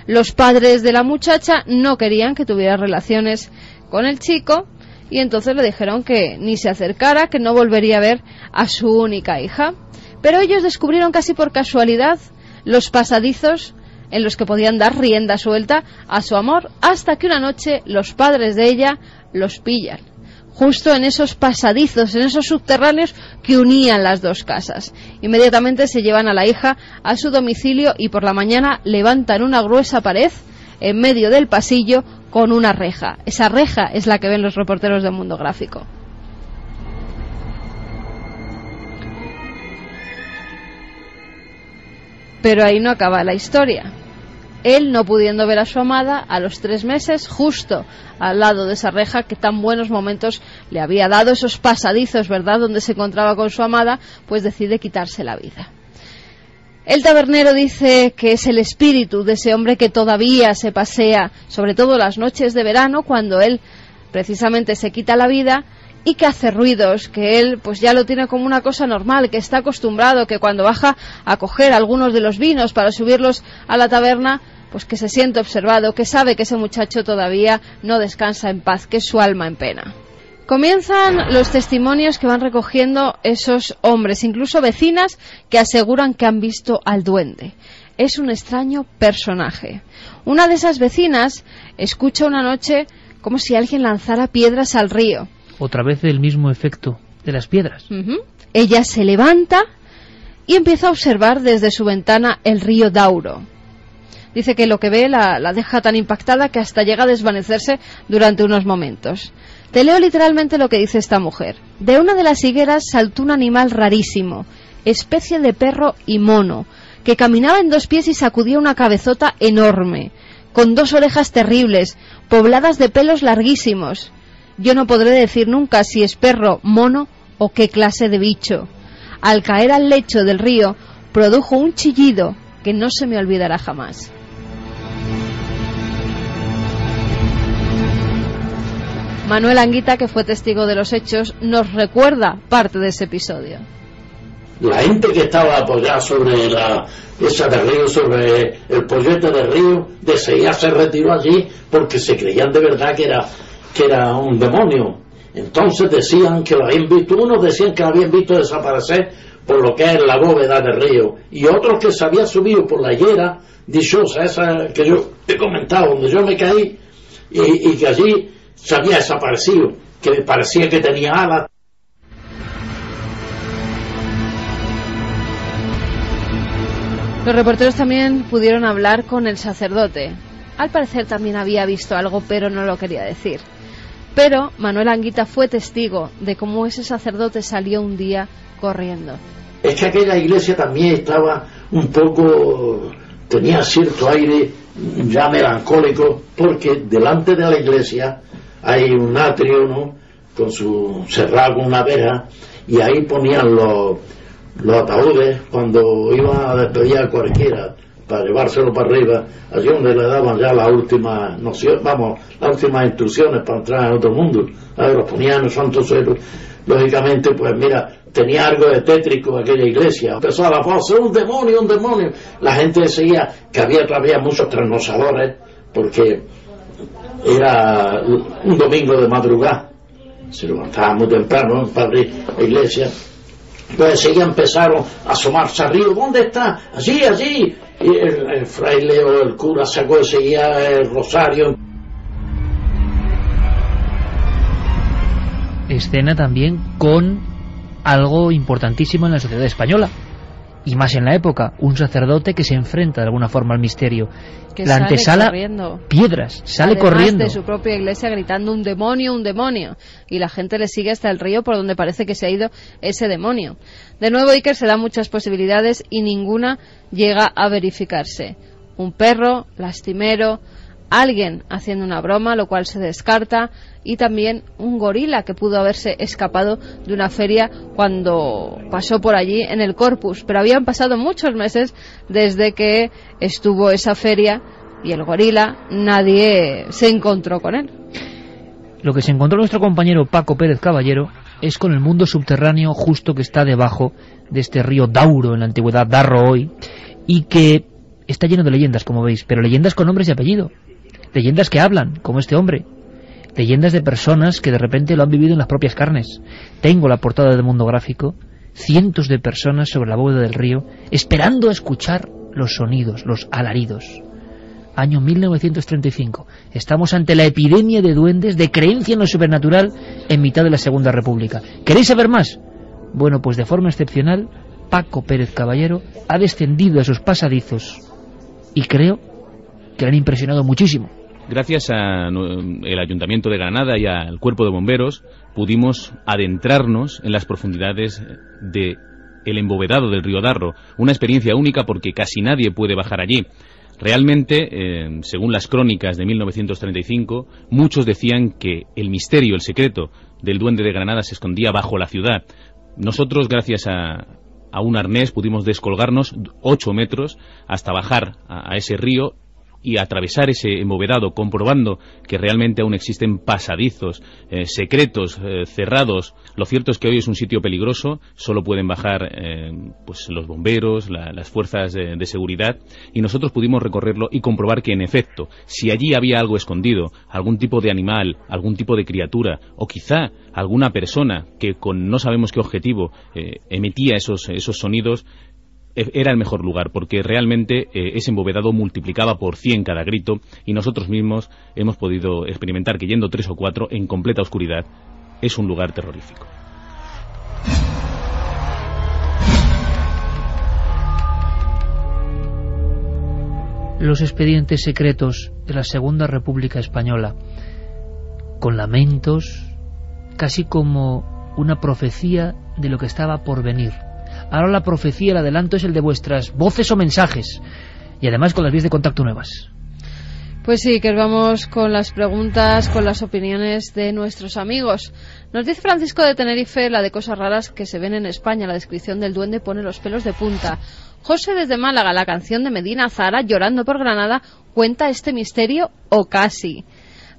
Los padres de la muchacha no querían que tuviera relaciones con el chico y entonces le dijeron que ni se acercara, que no volvería a ver a su única hija. Pero ellos descubrieron casi por casualidad los pasadizos en los que podían dar rienda suelta a su amor, hasta que una noche los padres de ella los pillan justo en esos pasadizos, en esos subterráneos que unían las 2 casas. Inmediatamente se llevan a la hija a su domicilio y por la mañana levantan una gruesa pared en medio del pasillo con una reja. Esa reja es la que ven los reporteros de Mundo Gráfico. Pero ahí no acaba la historia. Él, no pudiendo ver a su amada, a los 3 meses, justo al lado de esa reja que tan buenos momentos le había dado, esos pasadizos, ¿verdad?, donde se encontraba con su amada, pues decide quitarse la vida. El tabernero dice que es el espíritu de ese hombre que todavía se pasea, sobre todo las noches de verano, cuando él precisamente se quita la vida, y que hace ruidos, que él pues ya lo tiene como una cosa normal, que está acostumbrado, que cuando baja a coger algunos de los vinos para subirlos a la taberna, pues que se siente observado, que sabe que ese muchacho todavía no descansa en paz, que es su alma en pena. Comienzan los testimonios que van recogiendo esos hombres, incluso vecinas que aseguran que han visto al duende. Es un extraño personaje. Una de esas vecinas escucha una noche como si alguien lanzara piedras al río. Otra vez el mismo efecto de las piedras. Ella se levanta y empieza a observar desde su ventana el río Dauro. Dice que lo que ve la deja tan impactada que hasta llega a desvanecerse durante unos momentos. Te leo literalmente lo que dice esta mujer. De una de las higueras saltó un animal rarísimo, especie de perro y mono, que caminaba en 2 pies y sacudía una cabezota enorme, con 2 orejas terribles, pobladas de pelos larguísimos. Yo no podré decir nunca si es perro, mono o qué clase de bicho. Al caer al lecho del río, produjo un chillido que no se me olvidará jamás. Manuel Anguita, que fue testigo de los hechos, nos recuerda parte de ese episodio. La gente que estaba apoyada sobre esa de río, sobre el pollete de río, de seguida se retiró allí porque se creían de verdad que era un demonio. Entonces decían que lo habían visto, unos decían que lo habían visto desaparecer por lo que es la bóveda del río, y otros que se había subido por la higuera dichosa, esa que yo he comentado, donde yo me caí, y que allí se había desaparecido, que parecía que tenía alas. Los reporteros también pudieron hablar con el sacerdote. Al parecer también había visto algo, pero no lo quería decir. Pero Manuel Anguita fue testigo de cómo ese sacerdote salió un día corriendo. Es que aquella iglesia también estaba un poco, tenía cierto aire ya melancólico, porque delante de la iglesia hay un atrio, ¿no?, con su cerrado con una verja, y ahí ponían los ataúdes cuando iban a despedir a cualquiera para llevárselo para arriba, allí donde le daban ya las últimas las últimas instrucciones para entrar en otro mundo. A ver, los ponían en el Santo Cero. Lógicamente, pues mira, tenía algo de tétrico aquella iglesia. Empezó a la voz, un demonio, un demonio. La gente decía que había todavía muchos trasnochadores, porque era un domingo de madrugada, se levantaba muy temprano para abrir la iglesia. Pues enseguida empezaron a asomarse al río. ¿Dónde está? Allí, allí. Y el fraile o el cura sacó enseguida el rosario. Escena también con algo importantísimo en la sociedad española, y más en la época, un sacerdote que se enfrenta de alguna forma al misterio. Que la antesala, corriendo. Piedras, sale Además corriendo de su propia iglesia gritando un demonio, y la gente le sigue hasta el río por donde parece que se ha ido ese demonio. De nuevo, Iker, se dan muchas posibilidades y ninguna llega a verificarse. Un perro, lastimero, alguien haciendo una broma, lo cual se descarta, y también un gorila que pudo haberse escapado de una feria cuando pasó por allí en el Corpus, pero habían pasado muchos meses desde que estuvo esa feria y el gorila, nadie se encontró con él. Lo que se encontró nuestro compañero Paco Pérez Caballero es con el mundo subterráneo justo que está debajo de este río Dauro, en la antigüedad Darro hoy, y que está lleno de leyendas, como veis, pero leyendas con nombres y apellido, leyendas que hablan, como este hombre, leyendas de personas que de repente lo han vivido en las propias carnes. Tengo la portada de Mundo Gráfico, cientos de personas sobre la bóveda del río, esperando a escuchar los sonidos, los alaridos. Año 1935. Estamos ante la epidemia de duendes, de creencia en lo sobrenatural en mitad de la Segunda República. ¿Queréis saber más? Bueno, pues de forma excepcional, Paco Pérez Caballero ha descendido a esos pasadizos y creo que le han impresionado muchísimo. Gracias al Ayuntamiento de Granada y al Cuerpo de Bomberos pudimos adentrarnos en las profundidades de el embovedado del río Darro, una experiencia única porque casi nadie puede bajar allí. Realmente, según las crónicas de 1935, muchos decían que el misterio, el secreto del duende de Granada se escondía bajo la ciudad. Nosotros, gracias a un arnés, pudimos descolgarnos 8 metros hasta bajar a ese río y atravesar ese embovedado, comprobando que realmente aún existen pasadizos secretos, cerrados. Lo cierto es que hoy es un sitio peligroso, solo pueden bajar pues los bomberos, las fuerzas de seguridad, y nosotros pudimos recorrerlo y comprobar que en efecto, si allí había algo escondido, algún tipo de animal, algún tipo de criatura, o quizá alguna persona que con no sabemos qué objetivo emitía esos sonidos, era el mejor lugar, porque realmente ese embovedado multiplicaba por 100 cada grito, y nosotros mismos hemos podido experimentar que yendo 3 o 4 en completa oscuridad es un lugar terrorífico. Los expedientes secretos de la Segunda República Española, con lamentos, casi como una profecía de lo que estaba por venir. Ahora la profecía, el adelanto es el de vuestras voces o mensajes, y además con las vías de contacto nuevas. Pues sí, que vamos con las preguntas, con las opiniones de nuestros amigos. Nos dice Francisco de Tenerife, la de cosas raras que se ven en España. La descripción del duende pone los pelos de punta. José desde Málaga, la canción de Medina Zahara, Llorando por Granada, cuenta este misterio o casi.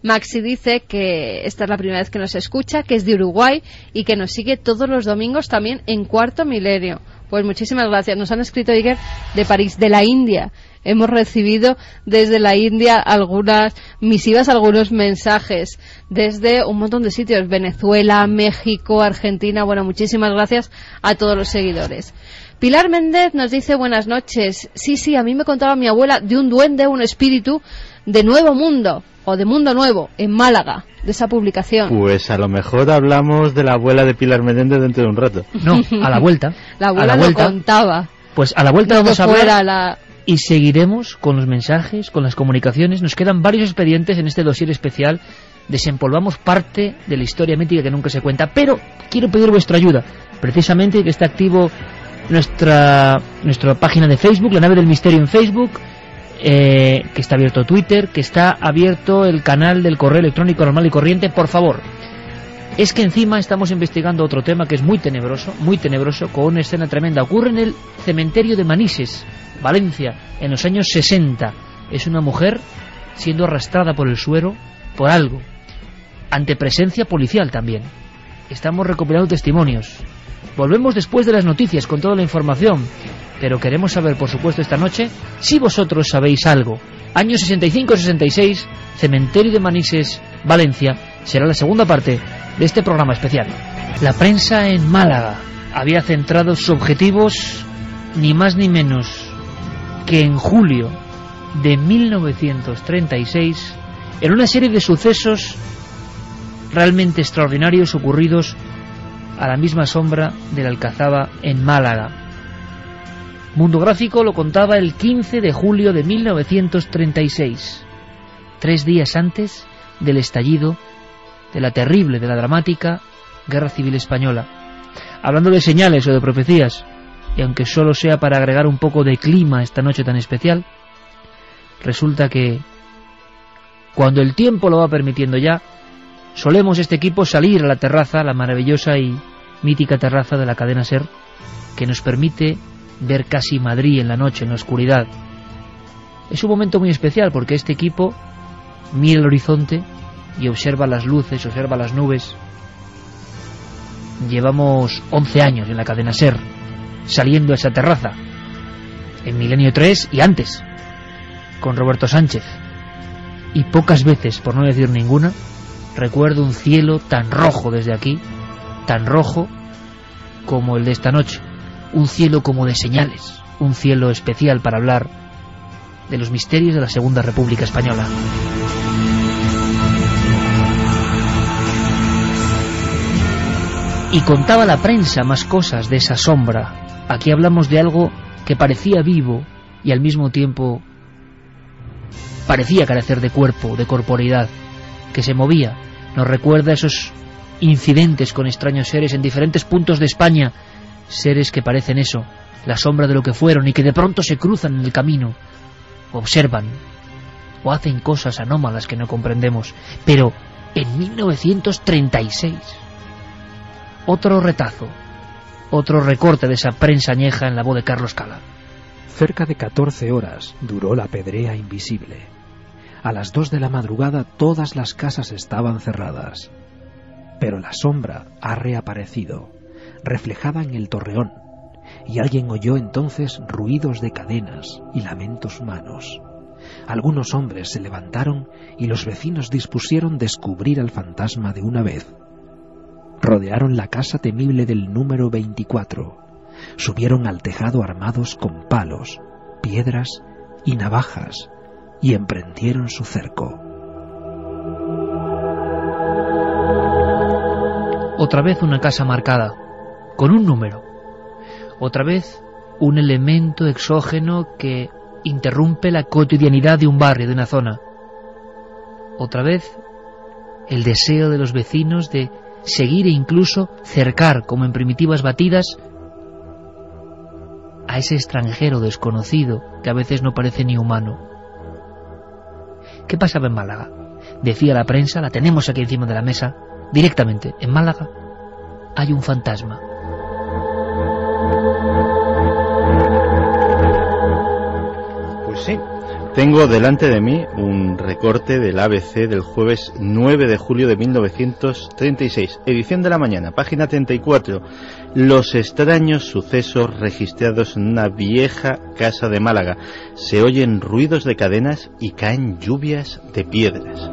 Maxi dice que esta es la primera vez que nos escucha, que es de Uruguay y que nos sigue todos los domingos también en Cuarto Milenio. Pues muchísimas gracias. Nos han escrito, Iker, de París, de la India. hemos recibido desde la India algunas misivas, algunos mensajes, desde un montón de sitios, Venezuela, México, Argentina. Bueno, muchísimas gracias a todos los seguidores. Pilar Méndez nos dice: buenas noches. Sí, a mí me contaba mi abuela de un duende, un espíritu de Nuevo Mundo, o de Mundo Nuevo, en Málaga, de esa publicación. Pues a lo mejor hablamos de la abuela de Pilar Méndez dentro de un rato. No, a la vuelta. La abuela lo contaba. Pues a la vuelta vamos a hablar y seguiremos con los mensajes, con las comunicaciones. Nos quedan varios expedientes en este dossier especial. Desempolvamos parte de la historia mítica que nunca se cuenta, pero quiero pedir vuestra ayuda. Precisamente que esté activo nuestra página de Facebook, La Nave del Misterio en Facebook, que está abierto Twitter, que está abierto el canal del correo electrónico normal y corriente. Por favor, es que encima estamos investigando otro tema que es muy tenebroso, con una escena tremenda. Ocurre en el cementerio de Manises, Valencia, en los años 60. Es una mujer siendo arrastrada por el suero por algo, ante presencia policial también. Estamos recopilando testimonios. Volvemos después de las noticias con toda la información, pero queremos saber, por supuesto, esta noche, si vosotros sabéis algo. Año 65-66, Cementerio de Manises, Valencia, será la segunda parte de este programa especial. La prensa en Málaga había centrado sus objetivos ni más ni menos que en julio de 1936 en una serie de sucesos realmente extraordinarios ocurridos a la misma sombra de la Alcazaba en Málaga. Mundo Gráfico lo contaba el 15 de julio de 1936, 3 días antes del estallido de la terrible, de la dramática Guerra Civil Española. Hablando de señales o de profecías, y aunque solo sea para agregar un poco de clima a esta noche tan especial, resulta que cuando el tiempo lo va permitiendo ya, solemos este equipo salir a la terraza, la maravillosa y mítica terraza de la cadena SER, que nos permite ver casi Madrid en la noche, en la oscuridad. Es un momento muy especial porque este equipo mira el horizonte y observa las luces, observa las nubes. Llevamos 11 años en la cadena SER, saliendo a esa terraza, en Milenio 3 y antes, con Roberto Sánchez. Y pocas veces, por no decir ninguna, recuerdo un cielo tan rojo desde aquí, tan rojo como el de esta noche. Un cielo como de señales, un cielo especial para hablar de los misterios de la Segunda República Española. Y contaba la prensa más cosas de esa sombra. Aquí hablamos de algo que parecía vivo y al mismo tiempo parecía carecer de cuerpo, de corporeidad, que se movía. Nos recuerda esos incidentes con extraños seres en diferentes puntos de España, seres que parecen eso, la sombra de lo que fueron y que de pronto se cruzan en el camino, observan o hacen cosas anómalas que no comprendemos. Pero en 1936, otro retazo, otro recorte de esa prensa añeja en la voz de Carlos Cala. Cerca de 14 horas duró la pedrea invisible. A las 2 de la madrugada todas las casas estaban cerradas. Pero la sombra ha reaparecido, reflejada en el torreón, y alguien oyó entonces ruidos de cadenas y lamentos humanos. Algunos hombres se levantaron y los vecinos dispusieron descubrir al fantasma de una vez. Rodearon la casa temible del número 24. Subieron al tejado armados con palos, piedras y navajas y emprendieron su cerco. Otra vez una casa marcada, con un número. Otra vez un elemento exógeno que interrumpe la cotidianidad de un barrio, de una zona. Otra vez el deseo de los vecinos de seguir e incluso cercar, como en primitivas batidas, a ese extranjero desconocido que a veces no parece ni humano. ¿Qué pasaba en Málaga? Decía la prensa, la tenemos aquí encima de la mesa, directamente, en Málaga hay un fantasma. Pues sí, Tengo delante de mí un recorte del ABC del jueves 9 de julio de 1936, edición de la mañana, página 34. Los extraños sucesos registrados en una vieja casa de Málaga. Se oyen ruidos de cadenas y caen lluvias de piedras.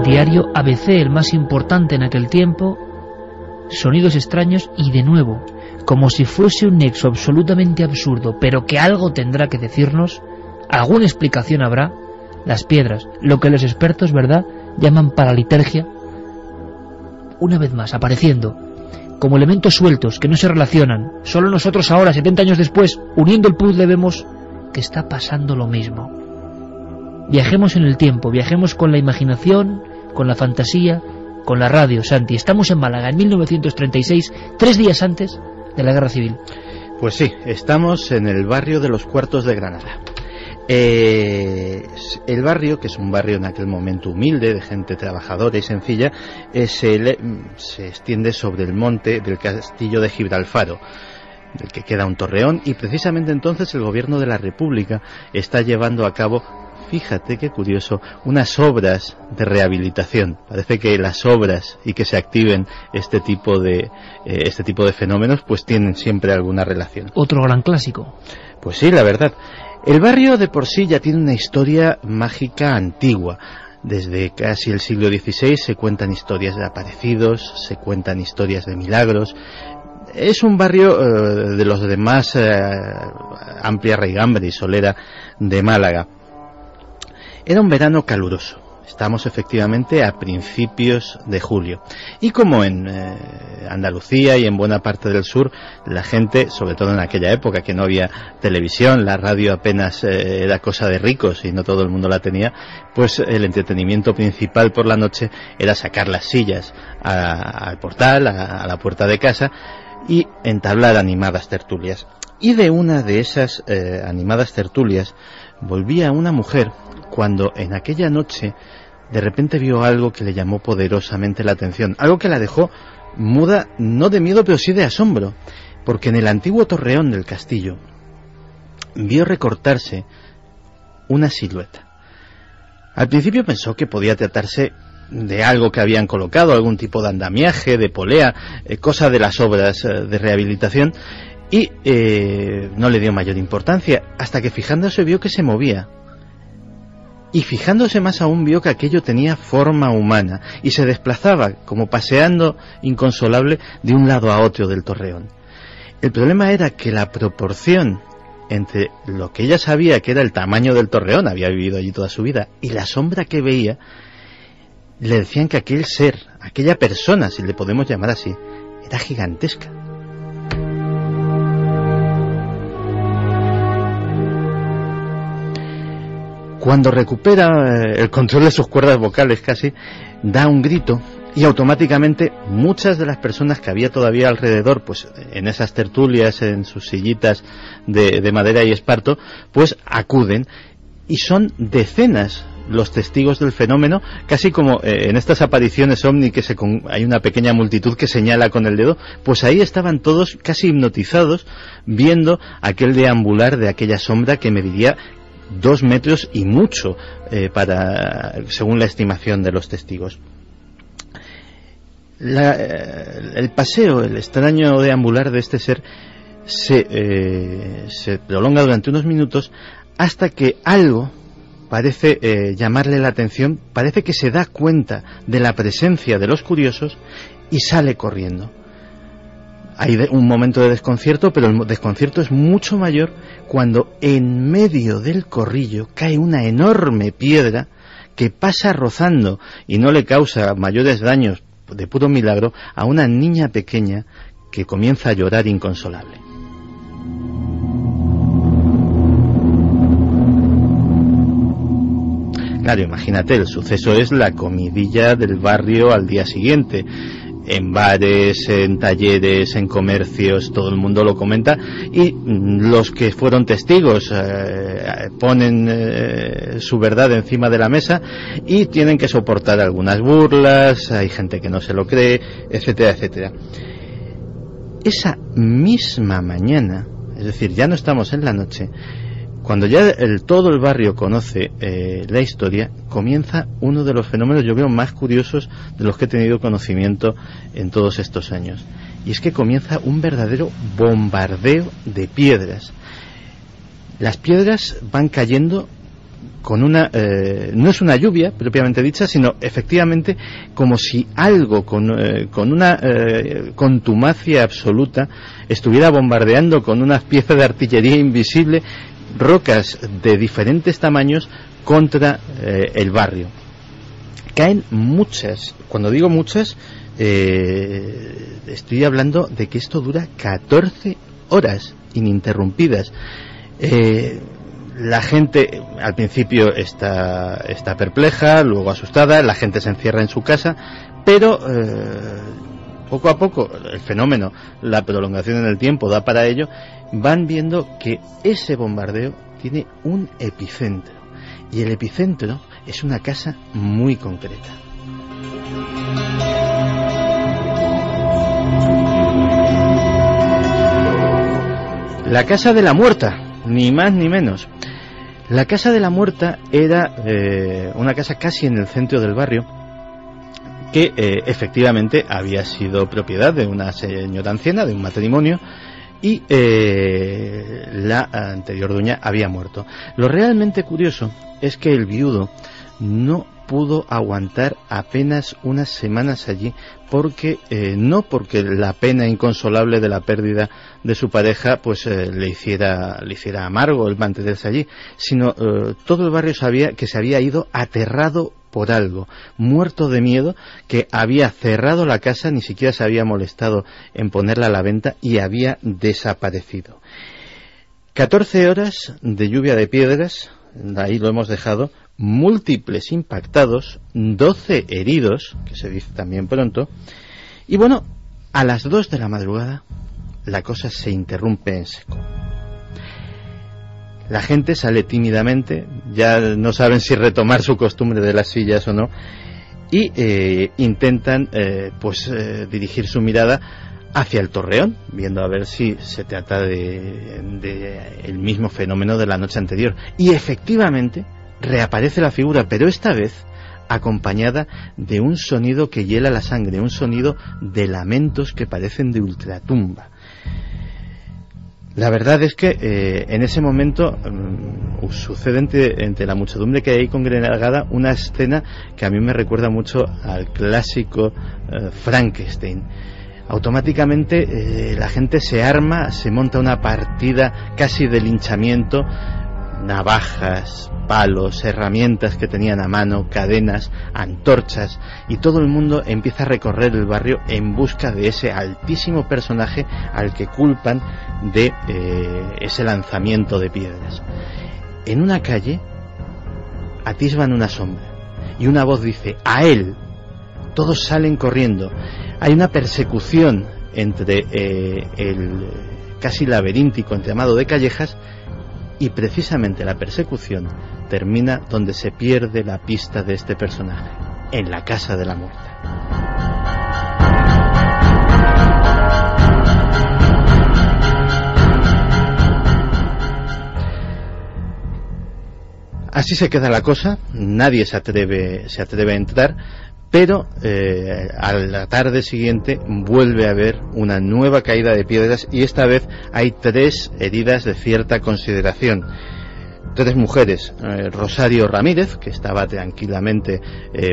Diario ABC, el más importante en aquel tiempo. Sonidos extraños y de nuevo, como si fuese un nexo absolutamente absurdo, pero que algo tendrá que decirnos, alguna explicación habrá, las piedras, lo que los expertos, ¿verdad?, llaman paralitergia, una vez más apareciendo, como elementos sueltos que no se relacionan. Solo nosotros ahora, 70 años después, uniendo el puzzle, vemos que está pasando lo mismo. Viajemos en el tiempo, viajemos con la imaginación, con la fantasía, con la radio, Santi. Estamos en Málaga en 1936, 3 días antes de la Guerra Civil. Pues sí, estamos en el barrio de los Cuartos de Granada. El barrio, que es un barrio en aquel momento humilde, de gente trabajadora y sencilla, se extiende sobre el monte del castillo de Gibralfaro, del que queda un torreón, y precisamente entonces el gobierno de la República está llevando a cabo, fíjate qué curioso, unas obras de rehabilitación. Parece que las obras y que se activen este tipo de fenómenos pues tienen siempre alguna relación. Otro gran clásico. Pues sí, la verdad. El barrio de por sí ya tiene una historia mágica antigua. Desde casi el siglo XVI se cuentan historias de aparecidos, se cuentan historias de milagros. Es un barrio de los de más amplia raigambre y solera de Málaga. Era un verano caluroso. Estamos efectivamente a principios de julio. Y como en Andalucía y en buena parte del sur, la gente, sobre todo en aquella época que no había televisión, la radio apenas era cosa de ricos y no todo el mundo la tenía, pues el entretenimiento principal por la noche era sacar las sillas al portal, a la puerta de casa, y entablar animadas tertulias. Y de una de esas animadas tertulias volvía una mujer cuando en aquella noche de repente vio algo que le llamó poderosamente la atención, algo que la dejó muda, no de miedo pero sí de asombro, porque en el antiguo torreón del castillo vio recortarse una silueta. Al principio pensó que podía tratarse de algo que habían colocado, algún tipo de andamiaje, de polea, cosa de las obras de rehabilitación, y no le dio mayor importancia, hasta que fijándose vio que se movía. Y fijándose más aún vio que aquello tenía forma humana y se desplazaba como paseando inconsolable de un lado a otro del torreón. El problema era que la proporción entre lo que ella sabía que era el tamaño del torreón, había vivido allí toda su vida, y la sombra que veía, le decían que aquel ser, aquella persona, si le podemos llamar así, era gigantesca. Cuando recupera el control de sus cuerdas vocales casi, da un grito y automáticamente muchas de las personas que había todavía alrededor, pues en esas tertulias, en sus sillitas de madera y esparto, pues acuden, y son decenas los testigos del fenómeno, casi como en estas apariciones ovni que hay una pequeña multitud que señala con el dedo, pues ahí estaban todos casi hipnotizados viendo aquel deambular de aquella sombra que mediría 2 metros y mucho, según la estimación de los testigos. El paseo, el extraño deambular de este ser se prolonga durante unos minutos hasta que algo parece llamarle la atención, parece que se da cuenta de la presencia de los curiosos y sale corriendo. Hay un momento de desconcierto, pero el desconcierto es mucho mayor cuando en medio del corrillo cae una enorme piedra que pasa rozando y no le causa mayores daños de puro milagro a una niña pequeña que comienza a llorar inconsolable. Claro, imagínate, el suceso es la comidilla del barrio al día siguiente. En bares, en talleres, en comercios, todo el mundo lo comenta, y los que fueron testigos ponen su verdad encima de la mesa y tienen que soportar algunas burlas, hay gente que no se lo cree, etcétera, etcétera. Esa misma mañana, es decir, ya no estamos en la noche, cuando ya todo el barrio conoce la historia, comienza uno de los fenómenos, yo creo, más curiosos de los que he tenido conocimiento en todos estos años. Y es que comienza un verdadero bombardeo de piedras. Las piedras van cayendo con una... no es una lluvia propiamente dicha, sino efectivamente como si algo con una contumacia absoluta estuviera bombardeando con unas piezas de artillería invisible rocas de diferentes tamaños contra el barrio. Caen muchas, cuando digo muchas, estoy hablando de que esto dura 14 horas ininterrumpidas. La gente al principio está perpleja, luego asustada, la gente se encierra en su casa, pero poco a poco el fenómeno, la prolongación en el tiempo da para ello, van viendo que ese bombardeo tiene un epicentro, y el epicentro es una casa muy concreta. La Casa de la Muerta, ni más ni menos. La Casa de la Muerta era una casa casi en el centro del barrio, que efectivamente había sido propiedad de una señora anciana, de un matrimonio, y la anterior dueña había muerto. Lo realmente curioso es que el viudo no pudo aguantar apenas unas semanas allí, porque no porque la pena inconsolable de la pérdida de su pareja pues le hiciera amargo el mantenerse allí, sino todo el barrio sabía que se había ido aterrado por algo, muerto de miedo, que había cerrado la casa, ni siquiera se había molestado en ponerla a la venta y había desaparecido. 14 horas de lluvia de piedras, ahí lo hemos dejado, múltiples impactados, 12 heridos, que se dice también pronto, y bueno, a las 2 de la madrugada la cosa se interrumpe en seco. La gente sale tímidamente, ya no saben si retomar su costumbre de las sillas o no, y intentan dirigir su mirada hacia el torreón, viendo a ver si se trata de el mismo fenómeno de la noche anterior. Y efectivamente reaparece la figura, pero esta vez acompañada de un sonido que hiela la sangre, un sonido de lamentos que parecen de ultratumba. La verdad es que en ese momento sucede entre la muchedumbre que hay ahí congregada una escena que a mí me recuerda mucho al clásico Frankenstein. Automáticamente la gente se arma, se monta una partida casi de linchamiento, navajas, palos, herramientas que tenían a mano, cadenas, antorchas, y todo el mundo empieza a recorrer el barrio en busca de ese altísimo personaje al que culpan de ese lanzamiento de piedras. En una calle atisban una sombra y una voz dice: ¡a él! Todos salen corriendo. Hay una persecución entre el casi laberíntico entramado de callejas, y precisamente la persecución termina donde se pierde la pista de este personaje, en la Casa de la Muerta. Así se queda la cosa, nadie se atreve a entrar, pero a la tarde siguiente vuelve a haber una nueva caída de piedras, y esta vez hay 3 heridas de cierta consideración. 3 mujeres, Rosario Ramírez, que estaba tranquilamente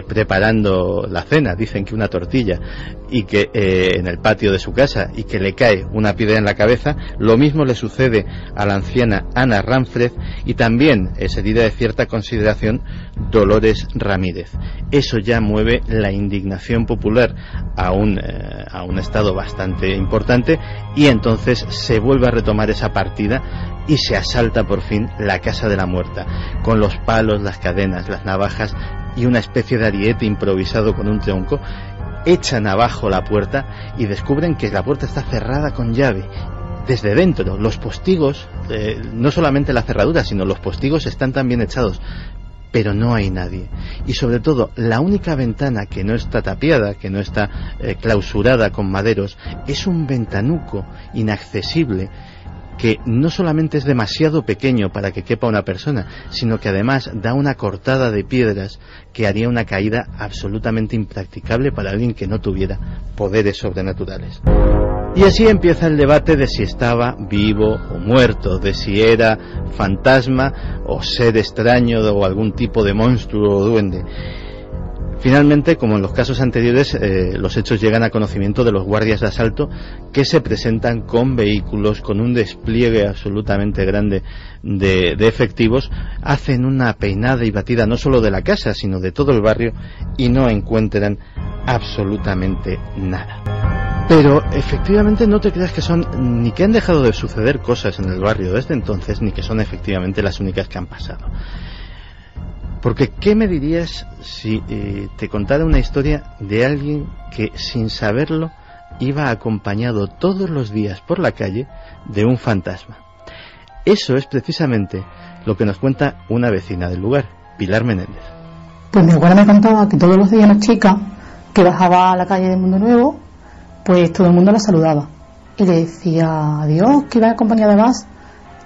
preparando la cena, dicen que una tortilla, y que en el patio de su casa, y que le cae una piedra en la cabeza. Lo mismo le sucede a la anciana Ana Ramfred, y también es herida de cierta consideración Dolores Ramírez. Eso ya mueve la indignación popular a un estado bastante importante, y entonces se vuelve a retomar esa partida y se asalta por fin la Casa de la Muerta, con los palos, las cadenas, las navajas y una especie de ariete improvisado con un tronco. Echan abajo la puerta y descubren que la puerta está cerrada con llave. Desde dentro, los postigos, no solamente la cerradura, sino los postigos están también echados, pero no hay nadie. Y sobre todo, la única ventana que no está tapiada, que no está clausurada con maderos, es un ventanuco inaccesible que no solamente es demasiado pequeño para que quepa una persona, sino que además da una cortada de piedras que haría una caída absolutamente impracticable para alguien que no tuviera poderes sobrenaturales. Y así empieza el debate de si estaba vivo o muerto, de si era fantasma o ser extraño o algún tipo de monstruo o duende. Finalmente, como en los casos anteriores, los hechos llegan a conocimiento de los guardias de asalto, que se presentan con vehículos, con un despliegue absolutamente grande de efectivos, hacen una peinada y batida no solo de la casa, sino de todo el barrio, y no encuentran absolutamente nada. Pero efectivamente no te creas que son, ni que han dejado de suceder cosas en el barrio desde entonces, ni que son efectivamente las únicas que han pasado. Porque, ¿qué me dirías si te contara una historia de alguien que, sin saberlo, iba acompañado todos los días por la calle de un fantasma? Eso es precisamente lo que nos cuenta una vecina del lugar, Pilar Menéndez. Pues mi abuela me contaba que todos los días una chica que bajaba a la calle de Mundo Nuevo, pues todo el mundo la saludaba y le decía adiós, que iba acompañada más.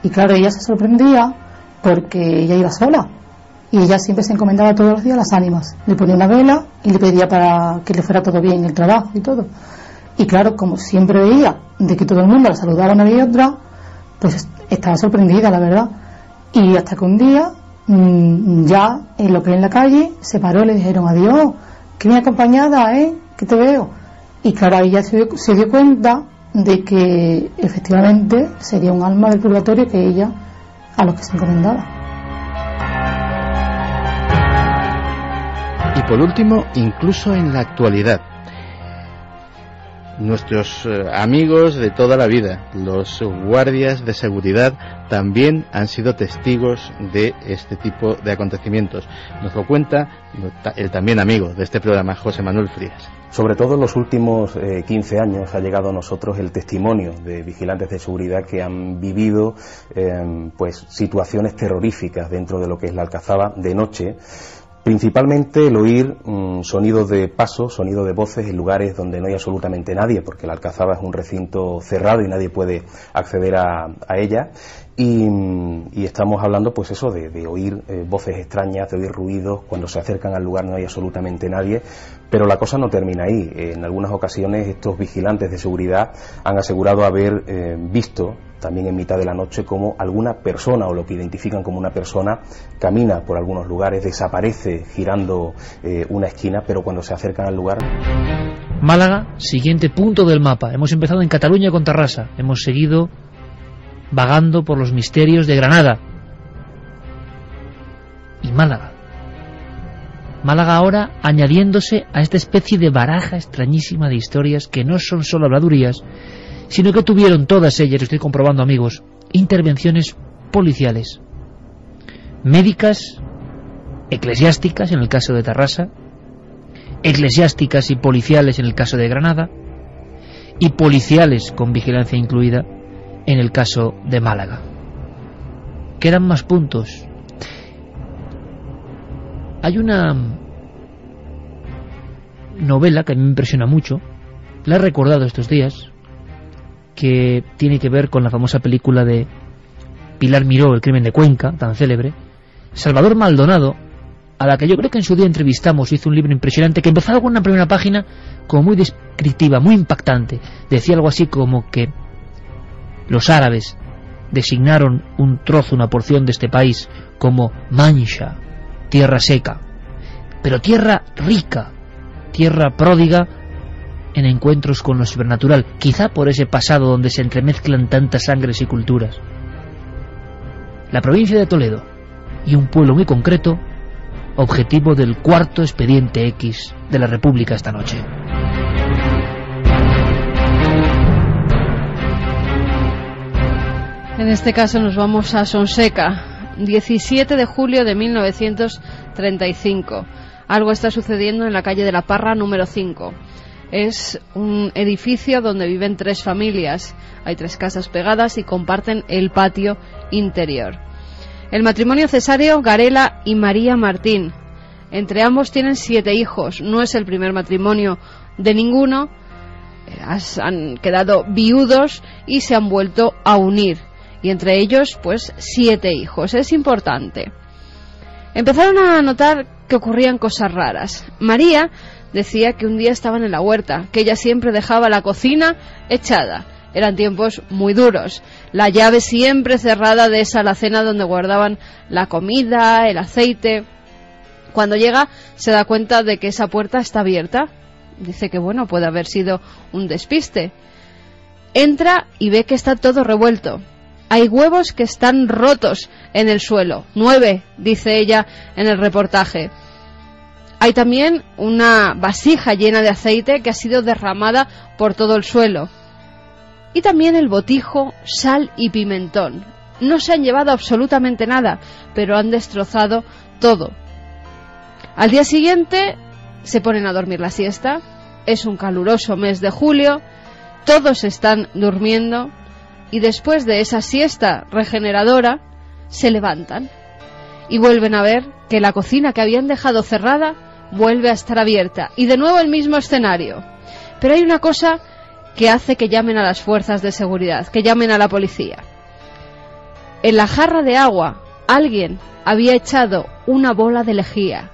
Y claro, ella se sorprendía porque ella iba sola. Y ella siempre se encomendaba todos los días a las ánimas. Le ponía una vela y le pedía para que le fuera todo bien en el trabajo y todo. Y claro, como siempre veía de que todo el mundo la saludaba una vez y otra, pues estaba sorprendida, la verdad. Y hasta que un día, ya en lo que en la calle, se paró y le dijeron adiós, que bien acompañada, que te veo. Y claro, ella se dio cuenta de que efectivamente sería un alma del purgatorio que ella a los que se encomendaba. Y por último, incluso en la actualidad, nuestros amigos de toda la vida, los guardias de seguridad, también han sido testigos de este tipo de acontecimientos. Nos lo cuenta el también amigo de este programa, José Manuel Frías. Sobre todo en los últimos 15 años ha llegado a nosotros el testimonio de vigilantes de seguridad que han vivido pues situaciones terroríficas dentro de lo que es la Alcazaba de noche. Principalmente el oír sonidos de pasos, sonidos de voces en lugares donde no hay absolutamente nadie, porque la Alcazaba es un recinto cerrado y nadie puede acceder a ella. Y estamos hablando pues eso de oír voces extrañas, de oír ruidos, cuando se acercan al lugar no hay absolutamente nadie, pero la cosa no termina ahí. En algunas ocasiones estos vigilantes de seguridad han asegurado haber visto también en mitad de la noche como alguna persona, o lo que identifican como una persona, camina por algunos lugares, desaparece girando una esquina, pero cuando se acercan al lugar... Málaga, siguiente punto del mapa. Hemos empezado en Cataluña con Tarrasa, hemos seguido vagando por los misterios de Granada y Málaga. Málaga ahora añadiéndose a esta especie de baraja extrañísima de historias que no son solo habladurías, sino que tuvieron todas ellas, lo estoy comprobando amigos, intervenciones policiales, médicas, eclesiásticas en el caso de Tarrasa, eclesiásticas y policiales en el caso de Granada, y policiales con vigilancia incluida en el caso de Málaga. Quedan más puntos. Hay una novela que a mí me impresiona mucho, la he recordado estos días, que tiene que ver con la famosa película de Pilar Miró, El crimen de Cuenca, tan célebre. Salvador Maldonado, a la que yo creo que en su día entrevistamos, hizo un libro impresionante que empezaba con una primera página como muy descriptiva, muy impactante. Decía algo así como que los árabes designaron un trozo, una porción de este país como Mancha, tierra seca, pero tierra rica, tierra pródiga en encuentros con lo sobrenatural, quizá por ese pasado donde se entremezclan tantas sangres y culturas. La provincia de Toledo y un pueblo muy concreto, objetivo del cuarto expediente X de la República esta noche. En este caso nos vamos a Sonseca, 17 de julio de 1935. Algo está sucediendo en la calle de la Parra número 5. Es un edificio donde viven 3 familias. Hay 3 casas pegadas y comparten el patio interior. El matrimonio Cesario Garela y María Martín. Entre ambos tienen 7 hijos. No es el primer matrimonio de ninguno. Han quedado viudos y se han vuelto a unir. y entre ellos pues 7 hijos. Es importante. Empezaron a notar que ocurrían cosas raras. María decía que un día estaban en la huerta, que ella siempre dejaba la cocina echada. Eran tiempos muy duros. La llave siempre cerrada de esa alacena donde guardaban la comida, el aceite. Cuando llega se da cuenta de que esa puerta está abierta. Dice que bueno, puede haber sido un despiste. Entra y ve que está todo revuelto. Hay huevos que están rotos en el suelo. 9, dice ella en el reportaje. Hay también una vasija llena de aceite que ha sido derramada por todo el suelo. Y también el botijo, sal y pimentón. No se han llevado absolutamente nada, pero han destrozado todo. Al día siguiente se ponen a dormir la siesta. Es un caluroso mes de julio. Todos están durmiendo. Y después de esa siesta regeneradora, se levantan. Y vuelven a ver que la cocina que habían dejado cerrada vuelve a estar abierta. Y de nuevo el mismo escenario. Pero hay una cosa que hace que llamen a las fuerzas de seguridad, que llamen a la policía. En la jarra de agua alguien había echado una bola de lejía.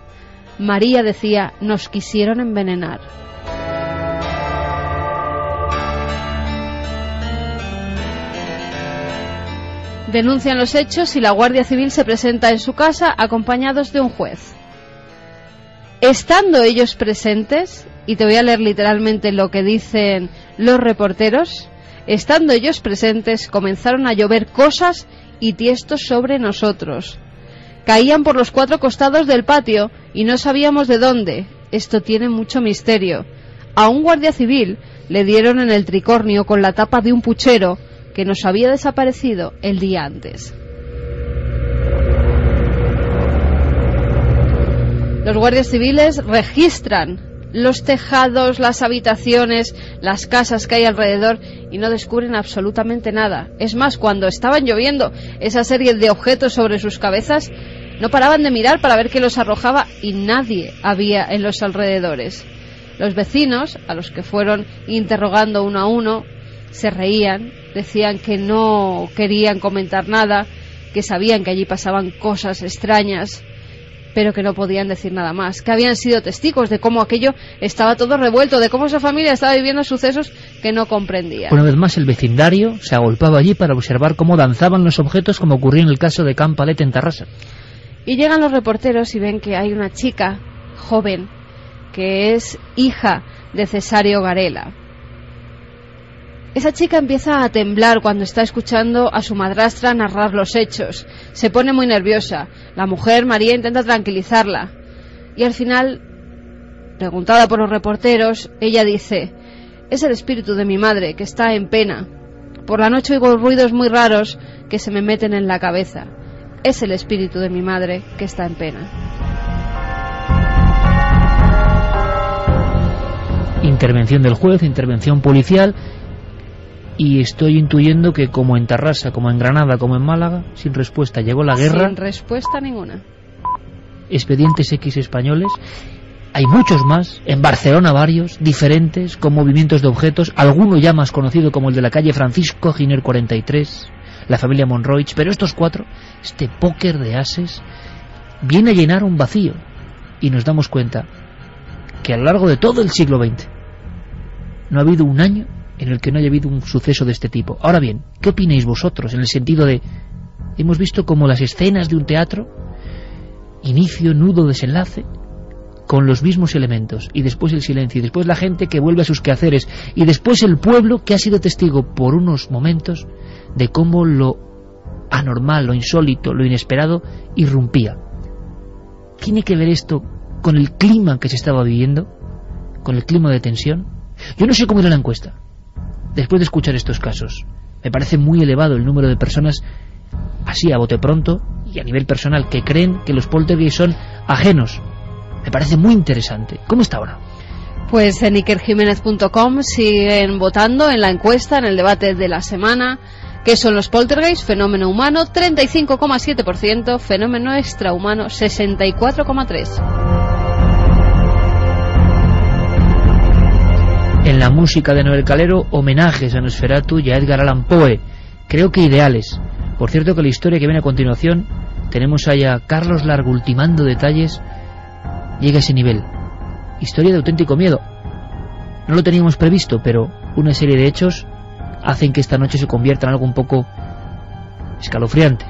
María decía, nos quisieron envenenar. Denuncian los hechos y la Guardia Civil se presenta en su casa acompañados de un juez. Estando ellos presentes, y te voy a leer literalmente lo que dicen los reporteros, estando ellos presentes comenzaron a llover cosas y tiestos sobre nosotros. Caían por los 4 costados del patio y no sabíamos de dónde. Esto tiene mucho misterio. A un guardia civil le dieron en el tricornio con la tapa de un puchero que nos había desaparecido el día antes. Los guardias civiles registran los tejados, las habitaciones, las casas que hay alrededor y no descubren absolutamente nada. Es más, cuando estaban lloviendo esa serie de objetos sobre sus cabezas, no paraban de mirar para ver qué los arrojaba y nadie había en los alrededores. Los vecinos, a los que fueron interrogando uno a uno, se reían, decían que no querían comentar nada, que sabían que allí pasaban cosas extrañas, pero que no podían decir nada más, que habían sido testigos de cómo aquello estaba todo revuelto, de cómo esa familia estaba viviendo sucesos que no comprendía. Una vez más el vecindario se agolpaba allí para observar cómo danzaban los objetos, como ocurrió en el caso de Can Palet en Tarrasa. Y llegan los reporteros y ven que hay una chica joven que es hija de Cesario Garela. Esa chica empieza a temblar cuando está escuchando a su madrastra narrar los hechos. Se pone muy nerviosa. La mujer, María, intenta tranquilizarla. Y al final, preguntada por los reporteros, ella dice, es el espíritu de mi madre, que está en pena. Por la noche oigo ruidos muy raros que se me meten en la cabeza. Es el espíritu de mi madre, que está en pena. Intervención del juez, intervención policial. Y estoy intuyendo que como en Tarrasa, como en Granada, como en Málaga, sin respuesta llegó la guerra. Sin respuesta ninguna. Expedientes X españoles. Hay muchos más, en Barcelona varios, diferentes, con movimientos de objetos, alguno ya más conocido como el de la calle Francisco Giner 43, la familia Monroich, pero estos 4, este póker de ases, viene a llenar un vacío. Y nos damos cuenta que a lo largo de todo el siglo XX no ha habido un año en el que no haya habido un suceso de este tipo. Ahora bien, ¿qué opináis vosotros? En el sentido de, hemos visto como las escenas de un teatro, inicio, nudo, desenlace, con los mismos elementos, y después el silencio, y después la gente que vuelve a sus quehaceres, y después el pueblo que ha sido testigo por unos momentos de cómo lo anormal, lo insólito, lo inesperado irrumpía. ¿Tiene que ver esto con el clima que se estaba viviendo? ¿Con el clima de tensión? Yo no sé cómo irá la encuesta después de escuchar estos casos. Me parece muy elevado el número de personas, así a bote pronto y a nivel personal, que creen que los poltergeist son ajenos. Me parece muy interesante. ¿Cómo está ahora? Pues en ikerjiménez.com siguen votando en la encuesta, en el debate de la semana. ¿Qué son los poltergeist? Fenómeno humano, 35,7%, fenómeno extrahumano, 64,3%. En la música de Noel Calero, homenajes a Nosferatu y a Edgar Allan Poe, creo que ideales. Por cierto que la historia que viene a continuación, tenemos ahí a Carlos Largo ultimando detalles, llega a ese nivel. Historia de auténtico miedo. No lo teníamos previsto, pero una serie de hechos hacen que esta noche se convierta en algo un poco escalofriante.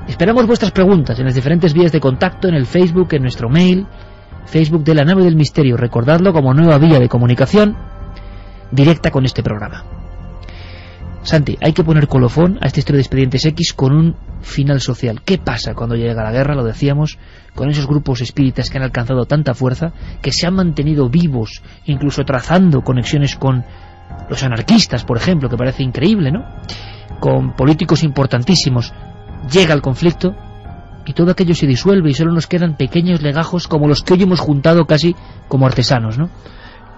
Esperamos vuestras preguntas en las diferentes vías de contacto, en el Facebook, en nuestro mail, Facebook de La Nave del Misterio. Recordadlo como nueva vía de comunicación directa con este programa. Santi, hay que poner colofón a esta historia de Expedientes X con un final social. ¿Qué pasa cuando llega la guerra? Lo decíamos, con esos grupos espíritas que han alcanzado tanta fuerza, que se han mantenido vivos, incluso trazando conexiones con los anarquistas, por ejemplo, que parece increíble, ¿no? Con políticos importantísimos. Llega el conflicto y todo aquello se disuelve y solo nos quedan pequeños legajos como los que hoy hemos juntado casi como artesanos, ¿no?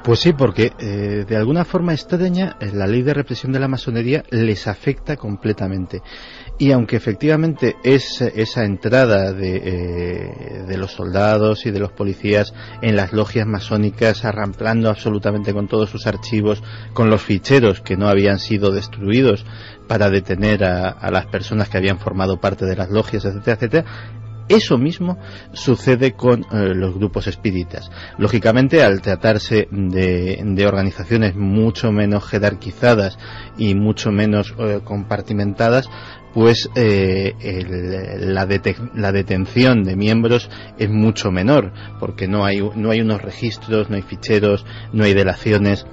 Pues sí, porque de alguna forma extraña la ley de represión de la masonería les afecta completamente. Y aunque efectivamente esa entrada de los soldados y de los policías en las logias masónicas, arramplando absolutamente con todos sus archivos, con los ficheros que no habían sido destruidos para detener a las personas que habían formado parte de las logias, etcétera, etcétera, eso mismo sucede con los grupos espíritas. Lógicamente, al tratarse de organizaciones mucho menos jerarquizadas y mucho menos compartimentadas, pues la detención de miembros es mucho menor, porque no hay unos registros, no hay ficheros, no hay delaciones.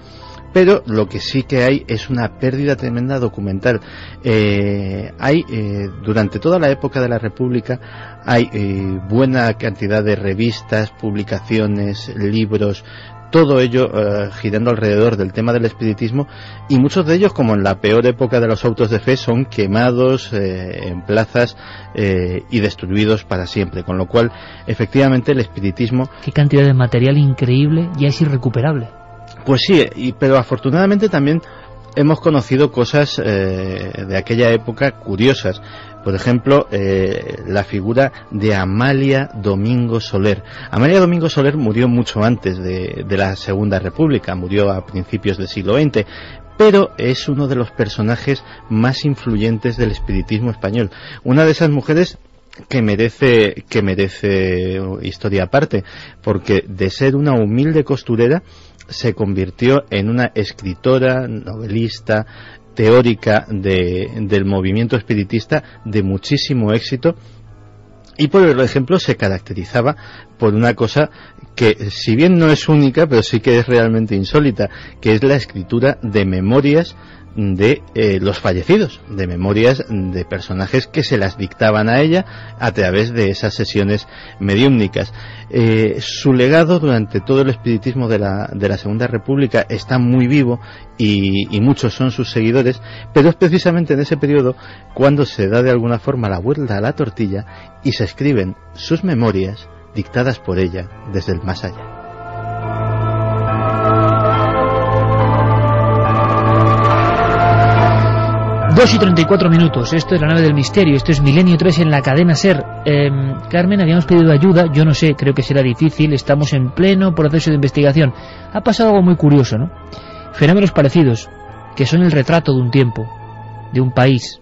Pero lo que sí que hay es una pérdida tremenda documental. Durante toda la época de la República hay buena cantidad de revistas, publicaciones, libros, todo ello girando alrededor del tema del espiritismo, y muchos de ellos, como en la peor época de los autos de fe, son quemados en plazas y destruidos para siempre, con lo cual efectivamente el espiritismo... Qué cantidad de material increíble, ya es irrecuperable. Pues sí, pero afortunadamente también hemos conocido cosas de aquella época curiosas. Por ejemplo, la figura de Amalia Domingo Soler. Amalia Domingo Soler murió mucho antes de la Segunda República, murió a principios del siglo XX, pero es uno de los personajes más influyentes del espiritismo español. Una de esas mujeres que merece historia aparte, porque de ser una humilde costurera se convirtió en una escritora, novelista, teórica del movimiento espiritista de muchísimo éxito, y por ejemplo se caracterizaba por una cosa que, si bien no es única, pero sí que es realmente insólita, que es la escritura de memorias de los fallecidos, de memorias de personajes que se las dictaban a ella a través de esas sesiones mediúmnicas. Su legado durante todo el espiritismo de la Segunda República está muy vivo y muchos son sus seguidores, pero es precisamente en ese periodo cuando se da de alguna forma la vuelta a la tortilla y se escriben sus memorias dictadas por ella desde el más allá. Dos y 34 minutos, esto es La Nave del Misterio, esto es Milenio 3 en la cadena SER. Carmen, habíamos pedido ayuda, yo no sé, creo que será difícil, estamos en pleno proceso de investigación. Ha pasado algo muy curioso, ¿no? Fenómenos parecidos, que son el retrato de un tiempo, de un país,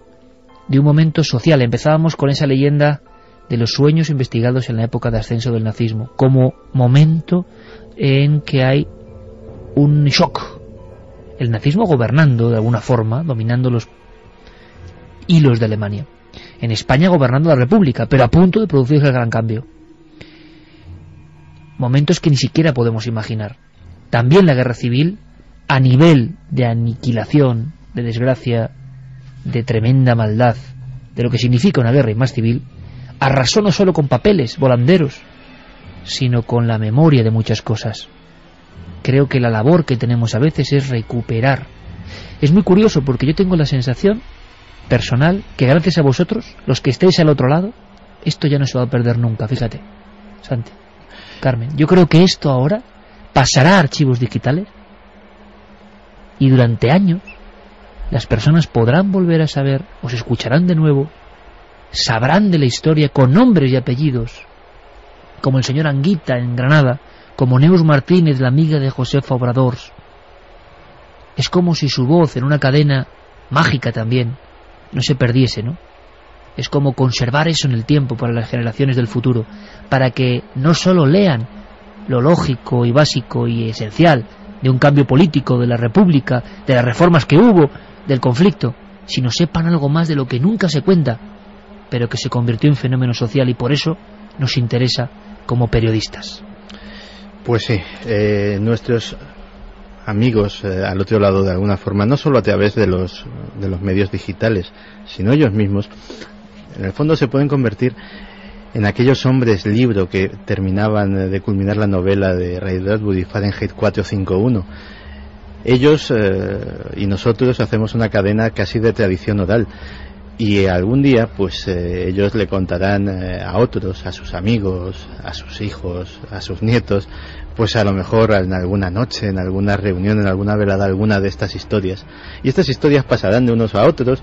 de un momento social. Empezábamos con esa leyenda de los sueños investigados en la época de ascenso del nazismo, como momento en que hay un shock. El nazismo gobernando de alguna forma, dominando los hilos de Alemania. En España gobernando la República, pero a punto de producirse el gran cambio. Momentos que ni siquiera podemos imaginar. También la guerra civil, a nivel de aniquilación, de desgracia, de tremenda maldad, de lo que significa una guerra y más civil, arrasó no solo con papeles, volanderos, sino con la memoria de muchas cosas. Creo que la labor que tenemos a veces es recuperar. Es muy curioso porque yo tengo la sensación personal que gracias a vosotros, los que estéis al otro lado, esto ya no se va a perder nunca, fíjate, Santi, Carmen, yo creo que esto ahora pasará a archivos digitales y durante años las personas podrán volver a saber, os escucharán de nuevo, sabrán de la historia con nombres y apellidos, como el señor Anguita en Granada, como Neus Martínez, la amiga de Josefa Obradors. Es como si su voz en una cadena mágica también no se perdiese, ¿no? Es como conservar eso en el tiempo para las generaciones del futuro, para que no solo lean lo lógico y básico y esencial de un cambio político, de la república, de las reformas que hubo, del conflicto, sino sepan algo más de lo que nunca se cuenta, pero que se convirtió en fenómeno social y por eso nos interesa como periodistas. Pues sí, nuestros amigos al otro lado, de alguna forma, no solo a través de los medios digitales, sino ellos mismos, en el fondo se pueden convertir en aquellos hombres libro que terminaban de culminar la novela de Ray Bradbury, Fahrenheit 451. Ellos y nosotros hacemos una cadena casi de tradición oral, y algún día pues ellos le contarán a otros, a sus amigos, a sus hijos, a sus nietos, pues a lo mejor en alguna noche, en alguna reunión, en alguna velada, alguna de estas historias. Y estas historias pasarán de unos a otros,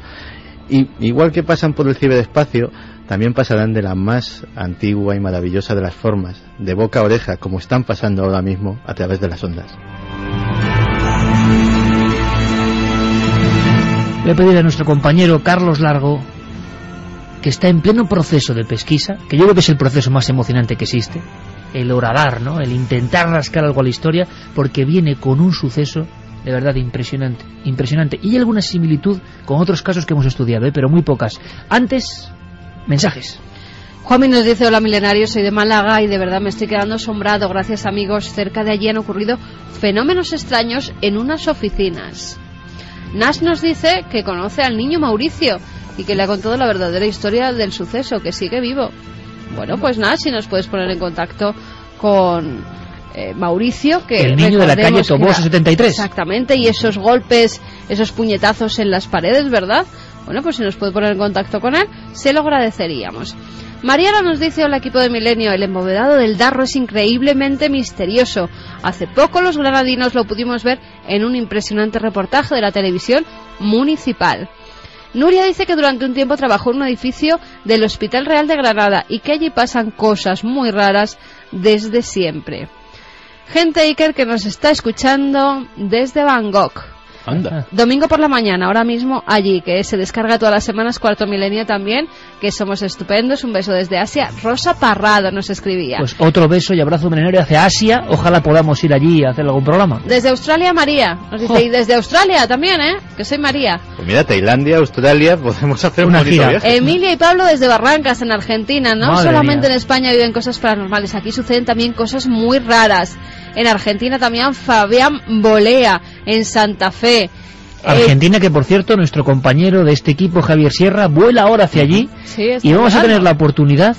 y igual que pasan por el ciberespacio, también pasarán de la más antigua y maravillosa de las formas, de boca a oreja, como están pasando ahora mismo a través de las ondas. Voy a pedir a nuestro compañero Carlos Largo, que está en pleno proceso de pesquisa, que yo creo que es el proceso más emocionante que existe, el horadar, ¿no?, el intentar rascar algo a la historia, porque viene con un suceso de verdad impresionante, impresionante. Y hay alguna similitud con otros casos que hemos estudiado, pero muy pocas. Antes, mensajes. Juanmi nos dice: hola milenarios, soy de Málaga y de verdad me estoy quedando asombrado. Gracias amigos, cerca de allí han ocurrido fenómenos extraños en unas oficinas. Nash nos dice que conoce al niño Mauricio y que le ha contado la verdadera historia del suceso, que sigue vivo. Bueno, pues Nash, si nos puedes poner en contacto con Mauricio, que el niño de la calle Toboso 73. Exactamente, y esos golpes, esos puñetazos en las paredes, ¿verdad? Bueno, pues si nos puede poner en contacto con él, se lo agradeceríamos. Mariana nos dice: hola equipo de Milenio, el embovedado del Darro es increíblemente misterioso. Hace poco los granadinos lo pudimos ver en un impresionante reportaje de la televisión municipal. Nuria dice que durante un tiempo trabajó en un edificio del Hospital Real de Granada y que allí pasan cosas muy raras desde siempre. Gente Iker que nos está escuchando desde Bangkok. Anda. Domingo por la mañana, ahora mismo allí, que se descarga todas las semanas Cuarto Milenio también, que somos estupendos. Un beso desde Asia. Rosa Parrado nos escribía. Pues otro beso y abrazo milenario hacia Asia. Ojalá podamos ir allí a hacer algún programa. Desde Australia, María nos dice, y desde Australia también, que soy María. Pues mira, Tailandia, Australia, podemos hacer una bonito gira. Viaje. Emilia y Pablo desde Barrancas, en Argentina. No Madre solamente mía. en España viven cosas paranormales, aquí suceden también cosas muy raras. En Argentina también Fabián Bolea, en Santa Fe. Argentina, que por cierto, nuestro compañero de este equipo, Javier Sierra, vuela ahora hacia allí, Sí, está y vamos a volando. tener la oportunidad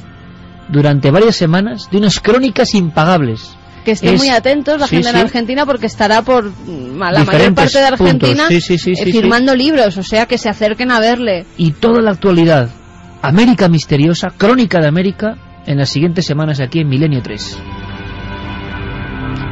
durante varias semanas de unas crónicas impagables. Que estén muy atentos la sí, gente sí. en Argentina, porque estará por la mayor Diferentes parte de Argentina puntos. Sí, firmando libros, o sea que se acerquen a verle. Y toda la actualidad, América misteriosa, crónica de América, en las siguientes semanas aquí en Milenio 3.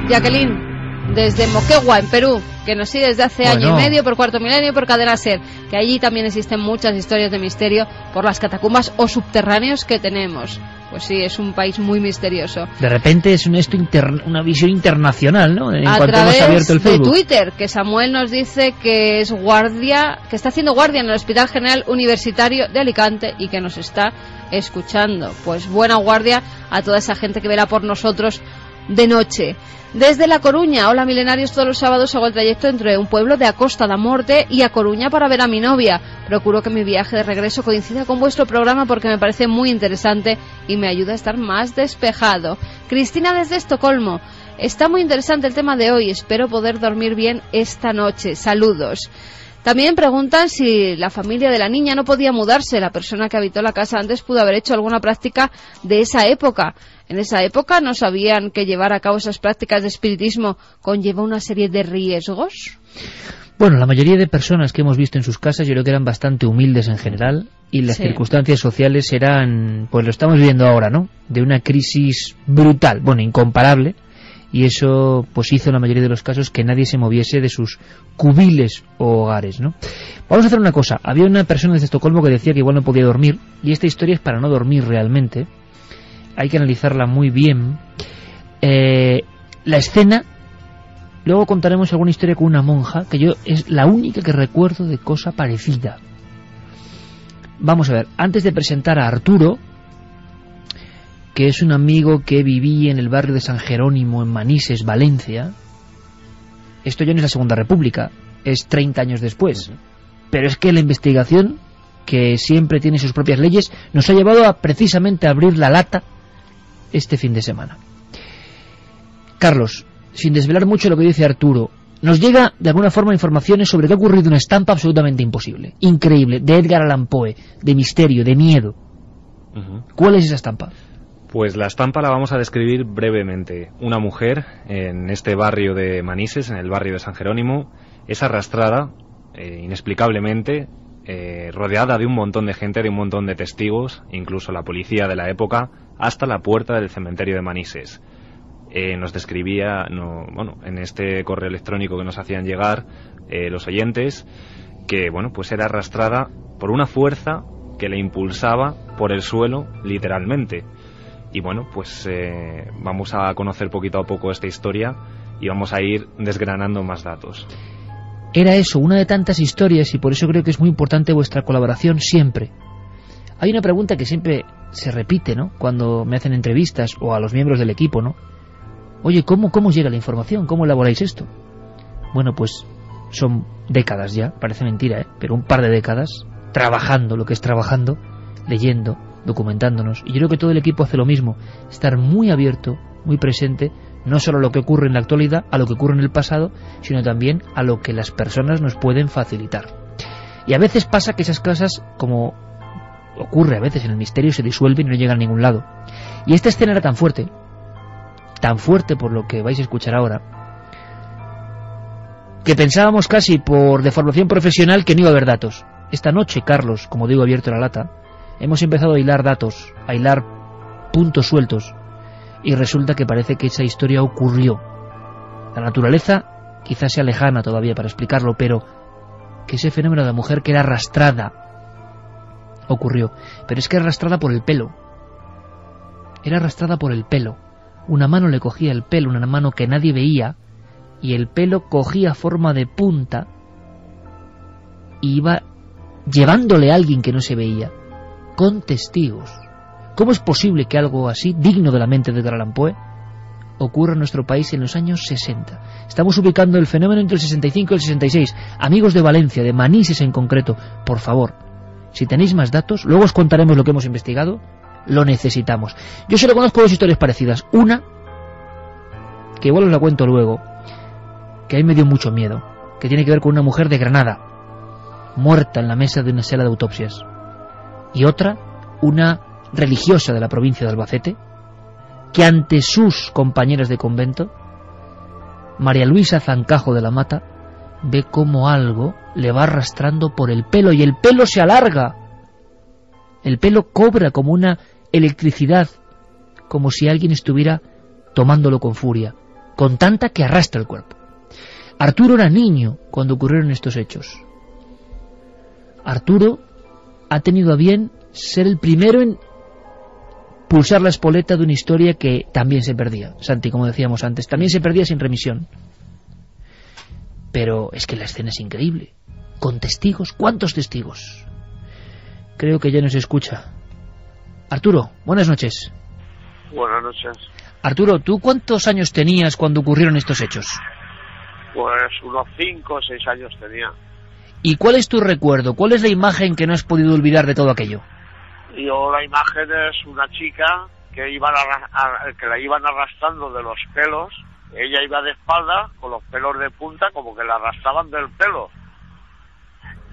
Jacqueline, desde Moquegua, en Perú, que nos sigue desde hace año y medio por Cuarto Milenio, por Cadena SER, que allí también existen muchas historias de misterio por las catacumbas o subterráneos que tenemos. Pues sí, es un país muy misterioso. De repente es una visión internacional, ¿no? En A cuanto hemos través abierto el de Facebook. Twitter, que Samuel nos dice que es guardia, que está haciendo guardia en el Hospital General Universitario de Alicante y que nos está escuchando. Pues buena guardia a toda esa gente que vela por nosotros de noche. Desde La Coruña, hola milenarios, todos los sábados hago el trayecto entre un pueblo de A Costa da Morte y A Coruña para ver a mi novia. Procuro que mi viaje de regreso coincida con vuestro programa porque me parece muy interesante y me ayuda a estar más despejado. Cristina desde Estocolmo, está muy interesante el tema de hoy, espero poder dormir bien esta noche. Saludos. También preguntan si la familia de la niña no podía mudarse. La persona que habitó la casa antes pudo haber hecho alguna práctica de esa época. En esa época no sabían que llevar a cabo esas prácticas de espiritismo conlleva una serie de riesgos. Bueno, la mayoría de personas que hemos visto en sus casas yo creo que eran bastante humildes en general y las circunstancias sociales eran, pues lo estamos viviendo ahora, ¿no? De una crisis brutal, bueno, incomparable. Y eso pues hizo en la mayoría de los casos que nadie se moviese de sus cubiles o hogares, ¿no? Vamos a hacer una cosa. Había una persona desde Estocolmo que decía que igual no podía dormir, y esta historia es para no dormir realmente. Hay que analizarla muy bien. La escena, luego contaremos alguna historia con una monja, que yo es la única que recuerdo de cosa parecida. Vamos a ver, antes de presentar a Arturo, que es un amigo que vivía en el barrio de San Jerónimo, en Manises, Valencia. Esto ya no es la Segunda República, es 30 años después. Pero es que la investigación, que siempre tiene sus propias leyes, nos ha llevado a precisamente abrir la lata este fin de semana. Carlos, sin desvelar mucho lo que dice Arturo, nos llega de alguna forma informaciones sobre que ha ocurrido una estampa absolutamente imposible, increíble, de Edgar Allan Poe, de misterio, de miedo. ¿Cuál es esa estampa? Pues la estampa la vamos a describir brevemente. Una mujer en este barrio de Manises, en el barrio de San Jerónimo, es arrastrada inexplicablemente, rodeada de un montón de gente, de un montón de testigos, incluso la policía de la época, hasta la puerta del cementerio de Manises. Nos describía, en este correo electrónico que nos hacían llegar los oyentes, que pues era arrastrada por una fuerza que le impulsaba por el suelo, literalmente. Y vamos a conocer poquito a poco esta historia y vamos a ir desgranando más datos. Era eso, una de tantas historias, y por eso creo que es muy importante vuestra colaboración siempre. Hay una pregunta que siempre se repite, ¿no?, cuando me hacen entrevistas o a los miembros del equipo, ¿no? Oye, ¿cómo llega la información? ¿Cómo elaboráis esto? Bueno, pues son décadas ya, parece mentira, pero un par de décadas, trabajando lo que es trabajando, leyendo, documentándonos, y yo creo que todo el equipo hace lo mismo, estar muy abierto, muy presente, no solo a lo que ocurre en la actualidad, a lo que ocurre en el pasado, sino también a lo que las personas nos pueden facilitar. Y a veces pasa que esas cosas, como ocurre a veces en el misterio, se disuelven y no llegan a ningún lado. Y esta escena era tan fuerte por lo que vais a escuchar ahora, que pensábamos casi por deformación profesional que no iba a haber datos. Esta noche, Carlos, como digo, abierto la lata, hemos empezado a hilar datos, a hilar puntos sueltos, y resulta que parece que esa historia ocurrió. La naturaleza quizás sea lejana todavía para explicarlo, pero que ese fenómeno de la mujer que era arrastrada ocurrió. Pero es que era arrastrada por el pelo. Era arrastrada por el pelo. Una mano le cogía el pelo, una mano que nadie veía, y el pelo cogía forma de punta y iba llevándole a alguien que no se veía, con testigos. ¿Cómo es posible que algo así, digno de la mente de Edgar Allan Poe, ocurra en nuestro país en los años 60? Estamos ubicando el fenómeno entre el 65 y el 66. Amigos de Valencia, de Manises en concreto, por favor, si tenéis más datos, luego os contaremos lo que hemos investigado, lo necesitamos. Yo solo conozco dos historias parecidas. Una, que igual os la cuento luego, que a mí me dio mucho miedo, que tiene que ver con una mujer de Granada, muerta en la mesa de una sala de autopsias. Y otra, una religiosa de la provincia de Albacete, que ante sus compañeras de convento, María Luisa Zancajo de la Mata, ve cómo algo le va arrastrando por el pelo, y el pelo se alarga. El pelo cobra como una electricidad, como si alguien estuviera tomándolo con furia, con tanta que arrastra el cuerpo. Arturo era niño cuando ocurrieron estos hechos. Arturo ha tenido a bien ser el primero en pulsar la espoleta de una historia que también se perdía. Santi, como decíamos antes, también se perdía sin remisión. Pero es que la escena es increíble. Con testigos, ¿cuántos testigos? Creo que ya nos escucha. Arturo, buenas noches. Buenas noches. Arturo, ¿tú cuántos años tenías cuando ocurrieron estos hechos? Pues unos 5 o 6 años tenía. ¿Y cuál es tu recuerdo? ¿Cuál es la imagen que no has podido olvidar de todo aquello? Yo, la imagen es una chica que que la iban arrastrando de los pelos. Ella iba de espalda con los pelos de punta, como que la arrastraban del pelo.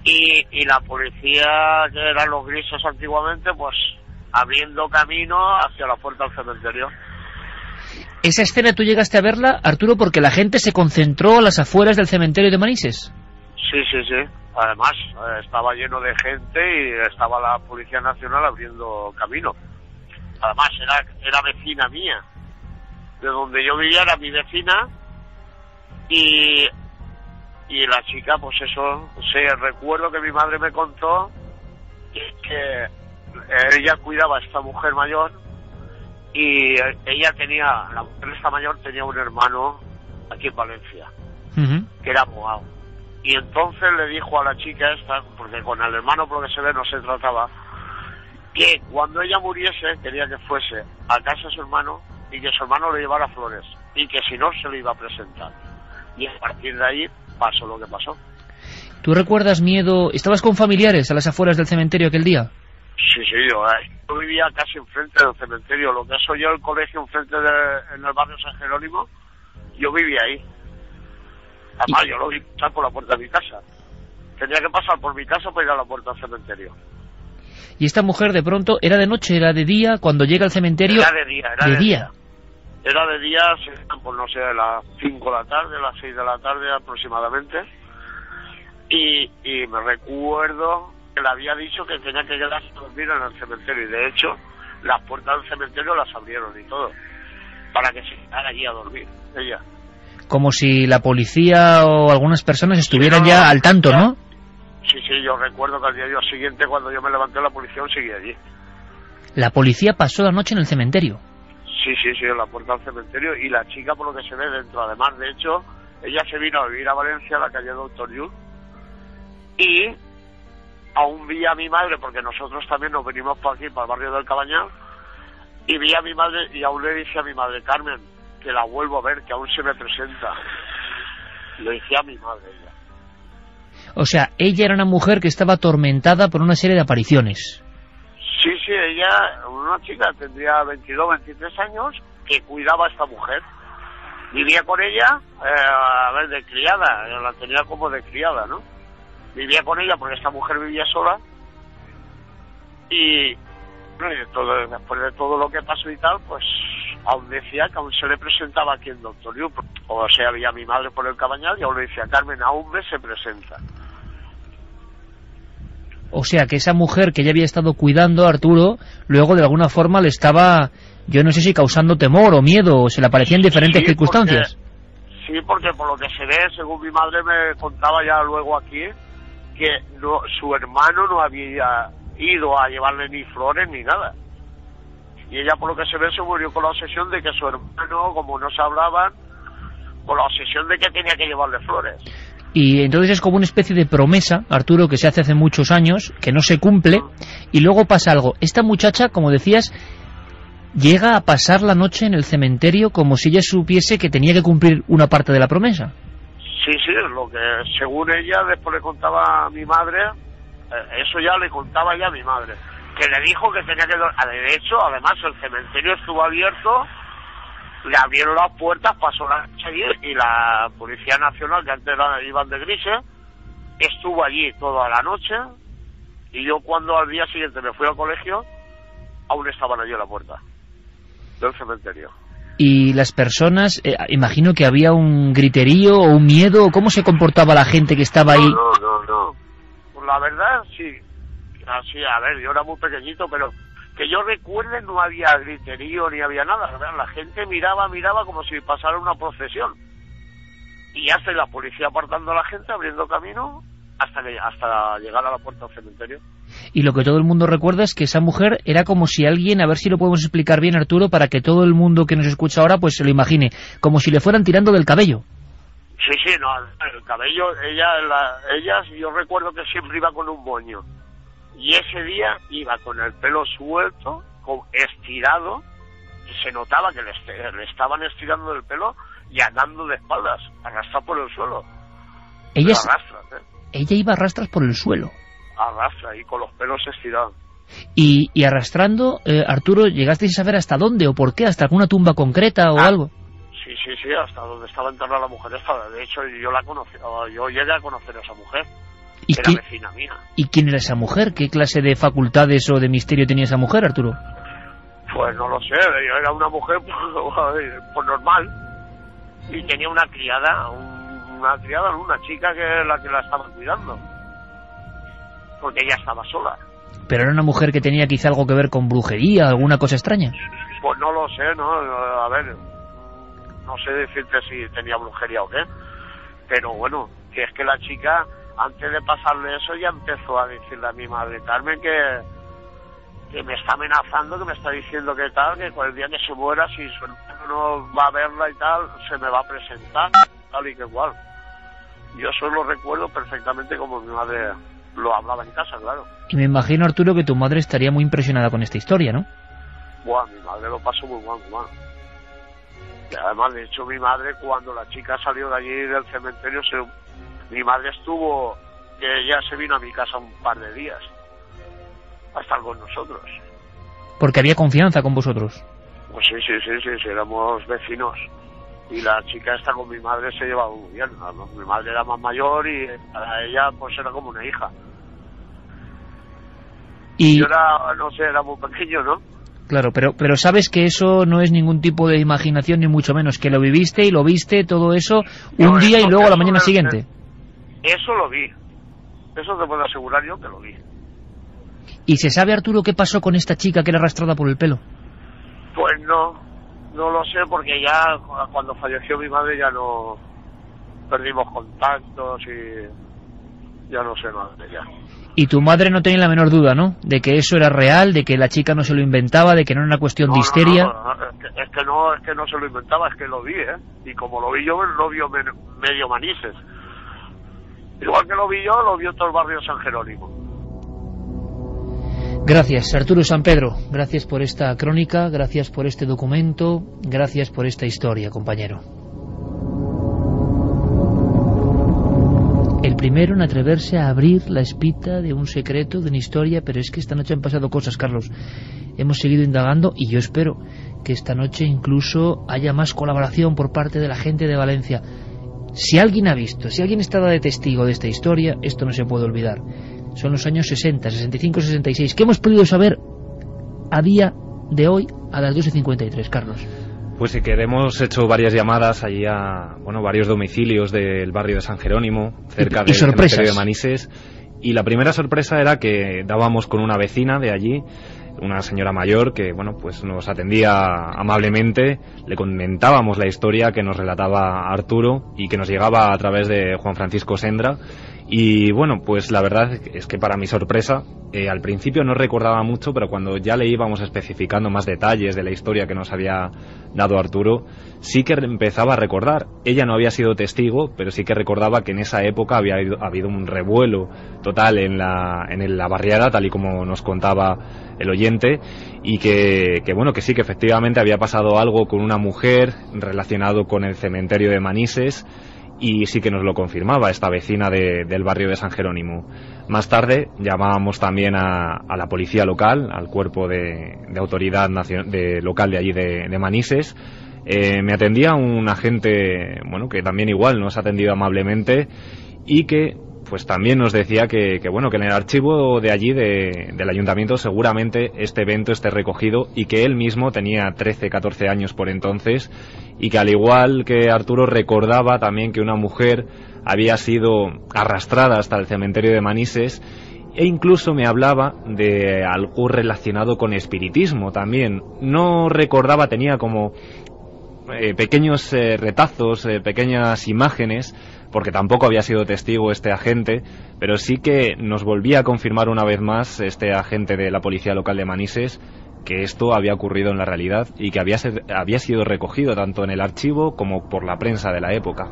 Y la policía, que eran los grises antiguamente, pues abriendo camino hacia la puerta del cementerio. ¿Esa escena tú llegaste a verla, Arturo, porque la gente se concentró a las afueras del cementerio de Manises? Sí. Además, estaba lleno de gente y estaba la Policía Nacional abriendo camino. Además, era vecina mía. De donde yo vivía era mi vecina y la chica, pues eso, recuerdo que mi madre me contó que ella cuidaba a esta mujer mayor y la mujer esta mayor tenía un hermano aquí en Valencia, que era abogado. Y entonces le dijo a la chica esta, porque con el hermano por lo que se ve no se trataba, que cuando ella muriese quería que fuese a casa de su hermano y que su hermano le llevara flores y que si no se le iba a presentar. Y a partir de ahí pasó lo que pasó. ¿Tú recuerdas miedo? ¿Estabas con familiares a las afueras del cementerio aquel día? Sí, yo vivía casi enfrente del cementerio, lo que soy yo el colegio enfrente en el barrio San Jerónimo, yo vivía ahí. Además, yo lo vi pasar por la puerta de mi casa. Tenía que pasar por mi casa para ir a la puerta del cementerio. ¿Y esta mujer de pronto era de noche, era de día, cuando llega al cementerio? Era de día, de día. Era de día, pues no sé, a las 5 de la tarde, a las 6 de la tarde aproximadamente. Y me recuerdo que le había dicho que tenía que quedarse a dormir en el cementerio. Y de hecho, las puertas del cementerio las abrieron y todo, para que se quedara allí a dormir, ella. Como si la policía o algunas personas estuvieran ya al tanto, ¿no? Sí, yo recuerdo que al día siguiente, cuando yo me levanté, la policía seguía allí. La policía pasó la noche en el cementerio. Sí, en la puerta del cementerio, y la chica, por lo que se ve, dentro. Además, de hecho, ella se vino a vivir a Valencia, a la calle Doctor Llull, y aún vi a mi madre, porque nosotros también nos venimos por aquí, para el barrio del Cabañal, y vi a mi madre, y aún le dije a mi madre, Carmen, que la vuelvo a ver, que aún se me presenta. Le dije a mi madre, ella. O sea, ella era una mujer que estaba atormentada por una serie de apariciones. Sí, ella, una chica, tendría 22, 23 años, que cuidaba a esta mujer. Vivía con ella, de criada, la tenía como de criada, ¿no? Vivía con ella porque esta mujer vivía sola. Y después de todo lo que pasó y tal, pues aún decía que aún se le presentaba aquí en Doctor Llull. O sea, había mi madre por el Cabañal y aún le decía, Carmen, aún me se presenta. O sea, que esa mujer que ya había estado cuidando a Arturo, luego de alguna forma le estaba, yo no sé si causando temor o miedo, o se le aparecía en diferentes circunstancias. Porque por lo que se ve, según mi madre me contaba ya luego aquí, que su hermano no había ido a llevarle ni flores ni nada. Y ella, por lo que se ve, se murió con la obsesión de que su hermano, como no se hablaban, con la obsesión de que tenía que llevarle flores. Y entonces es como una especie de promesa, Arturo, que se hace muchos años, que no se cumple, y luego pasa algo. Esta muchacha, como decías, llega a pasar la noche en el cementerio como si ella supiese que tenía que cumplir una parte de la promesa. Sí, lo que según ella después le contaba a mi madre, eso ya le contaba ya a mi madre, que le dijo que tenía que... De hecho, además, el cementerio estuvo abierto, le abrieron las puertas, pasó la noche allí, y la Policía Nacional, que antes iban de grises, estuvo allí toda la noche, y yo cuando al día siguiente me fui al colegio, aún estaban allí a la puerta del cementerio. Y las personas, imagino que había un griterío o un miedo, ¿cómo se comportaba la gente que estaba ahí? No. Pues la verdad, sí. Así, a ver, yo era muy pequeñito, pero que yo recuerde no había griterío ni había nada. La gente miraba como si pasara una procesión. Y ya está la policía apartando a la gente, abriendo camino, hasta llegar a la puerta del cementerio. Y lo que todo el mundo recuerda es que esa mujer era como si alguien, a ver si lo podemos explicar bien, Arturo, para que todo el mundo que nos escucha ahora pues se lo imagine, como si le fueran tirando del cabello. Sí, no, el cabello, ella yo recuerdo que siempre iba con un moño. Y ese día iba con el pelo suelto, estirado, y se notaba que le estaban estirando el pelo y andando de espaldas, arrastrado por el suelo. Ella iba a rastras por el suelo. Arrastra y con los pelos estirados. Y arrastrando, Arturo, ¿llegasteis a saber hasta dónde o por qué? ¿Hasta alguna tumba concreta o algo? Sí, hasta donde estaba enterrada la mujer esta. De hecho, yo llegué a conocer a esa mujer. Era vecina mía. ¿Y quién era esa mujer? ¿Qué clase de facultades o de misterio tenía esa mujer, Arturo? Pues no lo sé, era una mujer pues normal. Y tenía una criada, una chica que la estaba cuidando. Porque ella estaba sola. ¿Pero era una mujer que tenía quizá algo que ver con brujería, alguna cosa extraña? Pues no lo sé, ¿no? A ver, no sé decirte si tenía brujería o qué. Pero bueno, que es que la chica, antes de pasarle eso, ya empezó a decirle a mi madre, Carmen, que me está amenazando, que me está diciendo que tal, que el día que se muera, si su hermano no va a verla y tal, se me va a presentar, tal y que igual. Yo eso lo recuerdo perfectamente como mi madre lo hablaba en casa, claro. Y me imagino, Arturo, que tu madre estaría muy impresionada con esta historia, ¿no? Buah, mi madre lo pasó muy mal, Y además, de hecho, mi madre, cuando la chica salió de allí del cementerio, mi madre estuvo, que ella se vino a mi casa un par de días a estar con nosotros. Porque había confianza con vosotros. Pues sí, éramos vecinos. Y la chica esta con mi madre se llevaba muy bien. Mi madre era más mayor y para ella pues era como una hija. Y yo era, no sé, era muy pequeño, ¿no? Claro, pero sabes que eso no es ningún tipo de imaginación, ni mucho menos, que lo viviste y lo viste, todo eso, un día y luego a la mañana siguiente. Eso lo vi. Eso te puedo asegurar yo que lo vi. ¿Y se sabe, Arturo, qué pasó con esta chica que era arrastrada por el pelo? Pues no lo sé, porque ya cuando falleció mi madre ya no perdimos contactos y ya no sé nada de ella. Y tu madre no tenía la menor duda, ¿no? De que eso era real, de que la chica no se lo inventaba, de que no era una cuestión de histeria. Es que no se lo inventaba, es que lo vi, Y como lo vi yo, lo vio medio Manises. Igual que lo vi yo, lo vio todo el barrio de San Jerónimo. Gracias, Arturo San Pedro. Gracias por esta crónica, gracias por este documento, gracias por esta historia, compañero. El primero en atreverse a abrir la espita de un secreto, de una historia, pero es que esta noche han pasado cosas, Carlos. Hemos seguido indagando y yo espero que esta noche incluso haya más colaboración por parte de la gente de Valencia. Si alguien ha visto, si alguien estaba de testigo de esta historia, esto no se puede olvidar. Son los años 60, 65, 66. ¿Qué hemos podido saber a día de hoy a las 12:53, Carlos? Pues sí, que hemos hecho varias llamadas allí a varios domicilios del barrio de San Jerónimo, cerca del cementerio de Manises. Y la primera sorpresa era que dábamos con una vecina de allí, una señora mayor que pues nos atendía amablemente, le comentábamos la historia que nos relataba Arturo y que nos llegaba a través de Juan Francisco Sendra. Y pues la verdad es que para mi sorpresa, al principio no recordaba mucho, pero cuando ya le íbamos especificando más detalles de la historia que nos había dado Arturo, sí que empezaba a recordar. Ella no había sido testigo, pero sí que recordaba que en esa época había habido un revuelo total en la barriada, tal y como nos contaba el oyente, y que sí, que efectivamente había pasado algo con una mujer relacionado con el cementerio de Manises. Y sí que nos lo confirmaba esta vecina del barrio de San Jerónimo. Más tarde llamábamos también a la policía local, al cuerpo de autoridad local de allí de Manises. Me atendía un agente, que también igual nos ha atendido amablemente y que pues también nos decía que en el archivo de allí del ayuntamiento seguramente este evento esté recogido y que él mismo tenía 13, 14 años por entonces y que al igual que Arturo recordaba también que una mujer había sido arrastrada hasta el cementerio de Manises e incluso me hablaba de algo relacionado con espiritismo también. No recordaba, tenía como pequeños retazos, pequeñas imágenes, porque tampoco había sido testigo este agente, pero sí que nos volvía a confirmar una vez más este agente de la policía local de Manises que esto había ocurrido en la realidad y que había sido recogido tanto en el archivo como por la prensa de la época.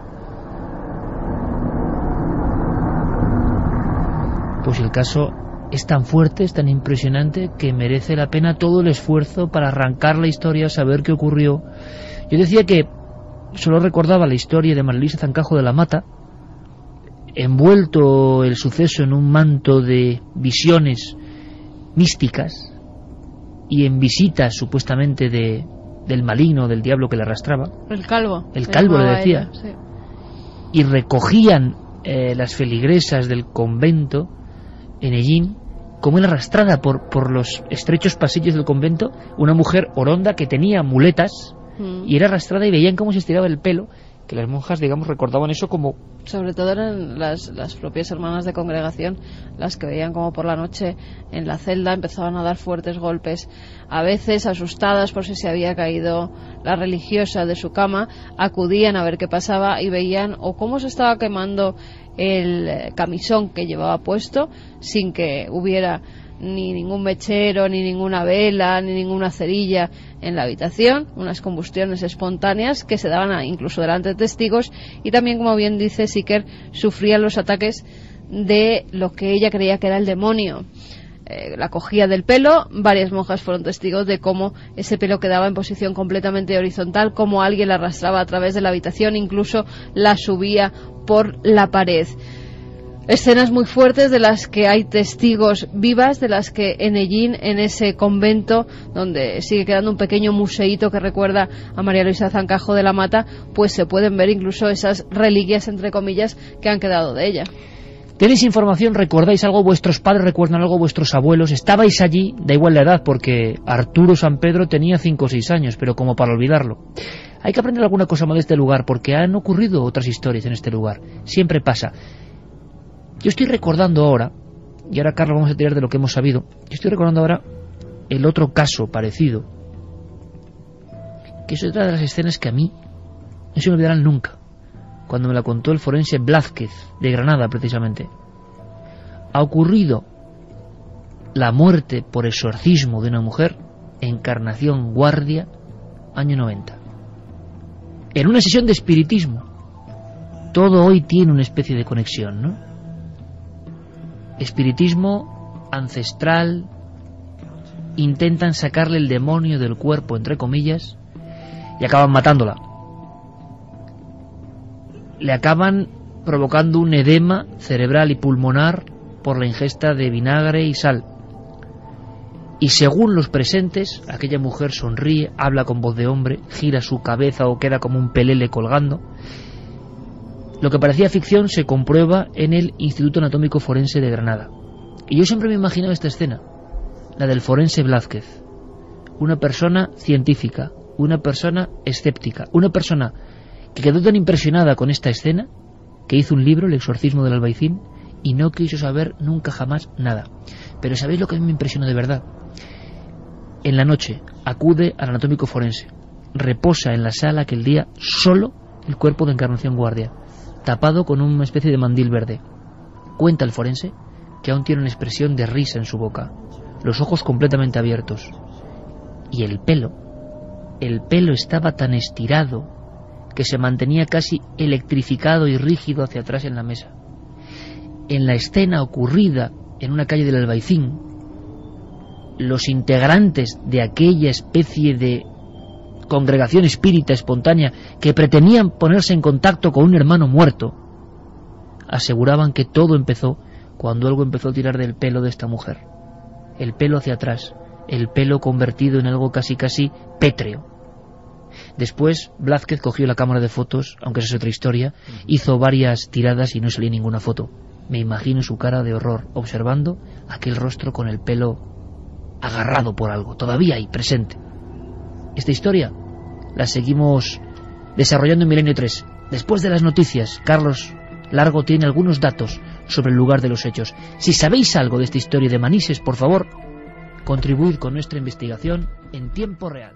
Pues el caso es tan fuerte, es tan impresionante que merece la pena todo el esfuerzo para arrancar la historia, saber qué ocurrió. Yo decía que solo recordaba la historia de María Luisa Zancajo de la Mata, envuelto el suceso en un manto de visiones místicas y en visitas supuestamente del maligno, del diablo que le arrastraba. El calvo le decía. Ella, sí. Y recogían las feligresas del convento en Ellín como era arrastrada por los estrechos pasillos del convento una mujer oronda que tenía muletas y era arrastrada y veían cómo se estiraba el pelo, que las monjas, digamos, recordaban eso como... Sobre todo eran las propias hermanas de congregación las que veían como por la noche en la celda empezaban a dar fuertes golpes, a veces asustadas por si se había caído la religiosa de su cama, acudían a ver qué pasaba y veían o cómo se estaba quemando el camisón que llevaba puesto sin que hubiera ni ningún mechero, ni ninguna vela, ni ninguna cerilla en la habitación, unas combustiones espontáneas que se daban incluso delante de testigos, y también, como bien dice Siker, sufría los ataques de lo que ella creía que era el demonio. La cogía del pelo. Varias monjas fueron testigos de cómo ese pelo quedaba en posición completamente horizontal, cómo alguien la arrastraba a través de la habitación, incluso la subía por la pared. Escenas muy fuertes de las que hay testigos vivas, de las que en Ellín, en ese convento donde sigue quedando un pequeño museíto que recuerda a María Luisa Zancajo de la Mata, pues se pueden ver incluso esas reliquias, entre comillas, que han quedado de ella. ¿Tenéis información? ¿Recordáis algo? ¿Vuestros padres recuerdan algo? ¿Vuestros abuelos? ¿Estabais allí? Da igual la edad, porque Arturo San Pedro tenía 5 o 6 años, pero como para olvidarlo. Hay que aprender alguna cosa más de este lugar, porque han ocurrido otras historias en este lugar. Siempre pasa. Yo estoy recordando ahora, y ahora, Carlos, vamos a tirar de lo que hemos sabido, yo estoy recordando ahora el otro caso parecido, que es otra de las escenas que a mí no se me olvidarán nunca, cuando me la contó el forense Blázquez, de Granada precisamente. Ha ocurrido la muerte por exorcismo de una mujer, Encarnación Guardia, año 90. En una sesión de espiritismo. Todo hoy tiene una especie de conexión, ¿no? Espiritismo ancestral, intentan sacarle el demonio del cuerpo, entre comillas, y acaban matándola. Le acaban provocando un edema cerebral y pulmonar por la ingesta de vinagre y sal. Y según los presentes, aquella mujer sonríe, habla con voz de hombre, gira su cabeza o queda como un pelele colgando. Lo que parecía ficción se comprueba en el Instituto Anatómico Forense de Granada. Y yo siempre me he imaginado esta escena, la del forense Blázquez. Una persona científica, una persona escéptica, una persona que quedó tan impresionada con esta escena que hizo un libro, El exorcismo del Albaicín, y no quiso saber nunca jamás nada. Pero ¿sabéis lo que a mí me impresionó de verdad? En la noche acude al anatómico forense, reposa en la sala aquel día solo el cuerpo de Encarnación Guardia, tapado con una especie de mandil verde. Cuenta el forense que aún tiene una expresión de risa en su boca, los ojos completamente abiertos, y el pelo estaba tan estirado que se mantenía casi electrificado y rígido hacia atrás en la mesa. En la escena ocurrida en una calle del Albaicín, los integrantes de aquella especie de congregación espírita espontánea que pretendían ponerse en contacto con un hermano muerto, aseguraban que todo empezó cuando algo empezó a tirar del pelo de esta mujer. El pelo hacia atrás, el pelo convertido en algo casi pétreo. Después Blázquez cogió la cámara de fotos, aunque esa es otra historia, hizo varias tiradas y no salía ninguna foto. Me imagino su cara de horror observando aquel rostro con el pelo agarrado por algo, todavía ahí, presente. Esta historia la seguimos desarrollando en Milenio 3. Después de las noticias, Carlos Largo tiene algunos datos sobre el lugar de los hechos. Si sabéis algo de esta historia de Manises, por favor, contribuid con nuestra investigación en tiempo real.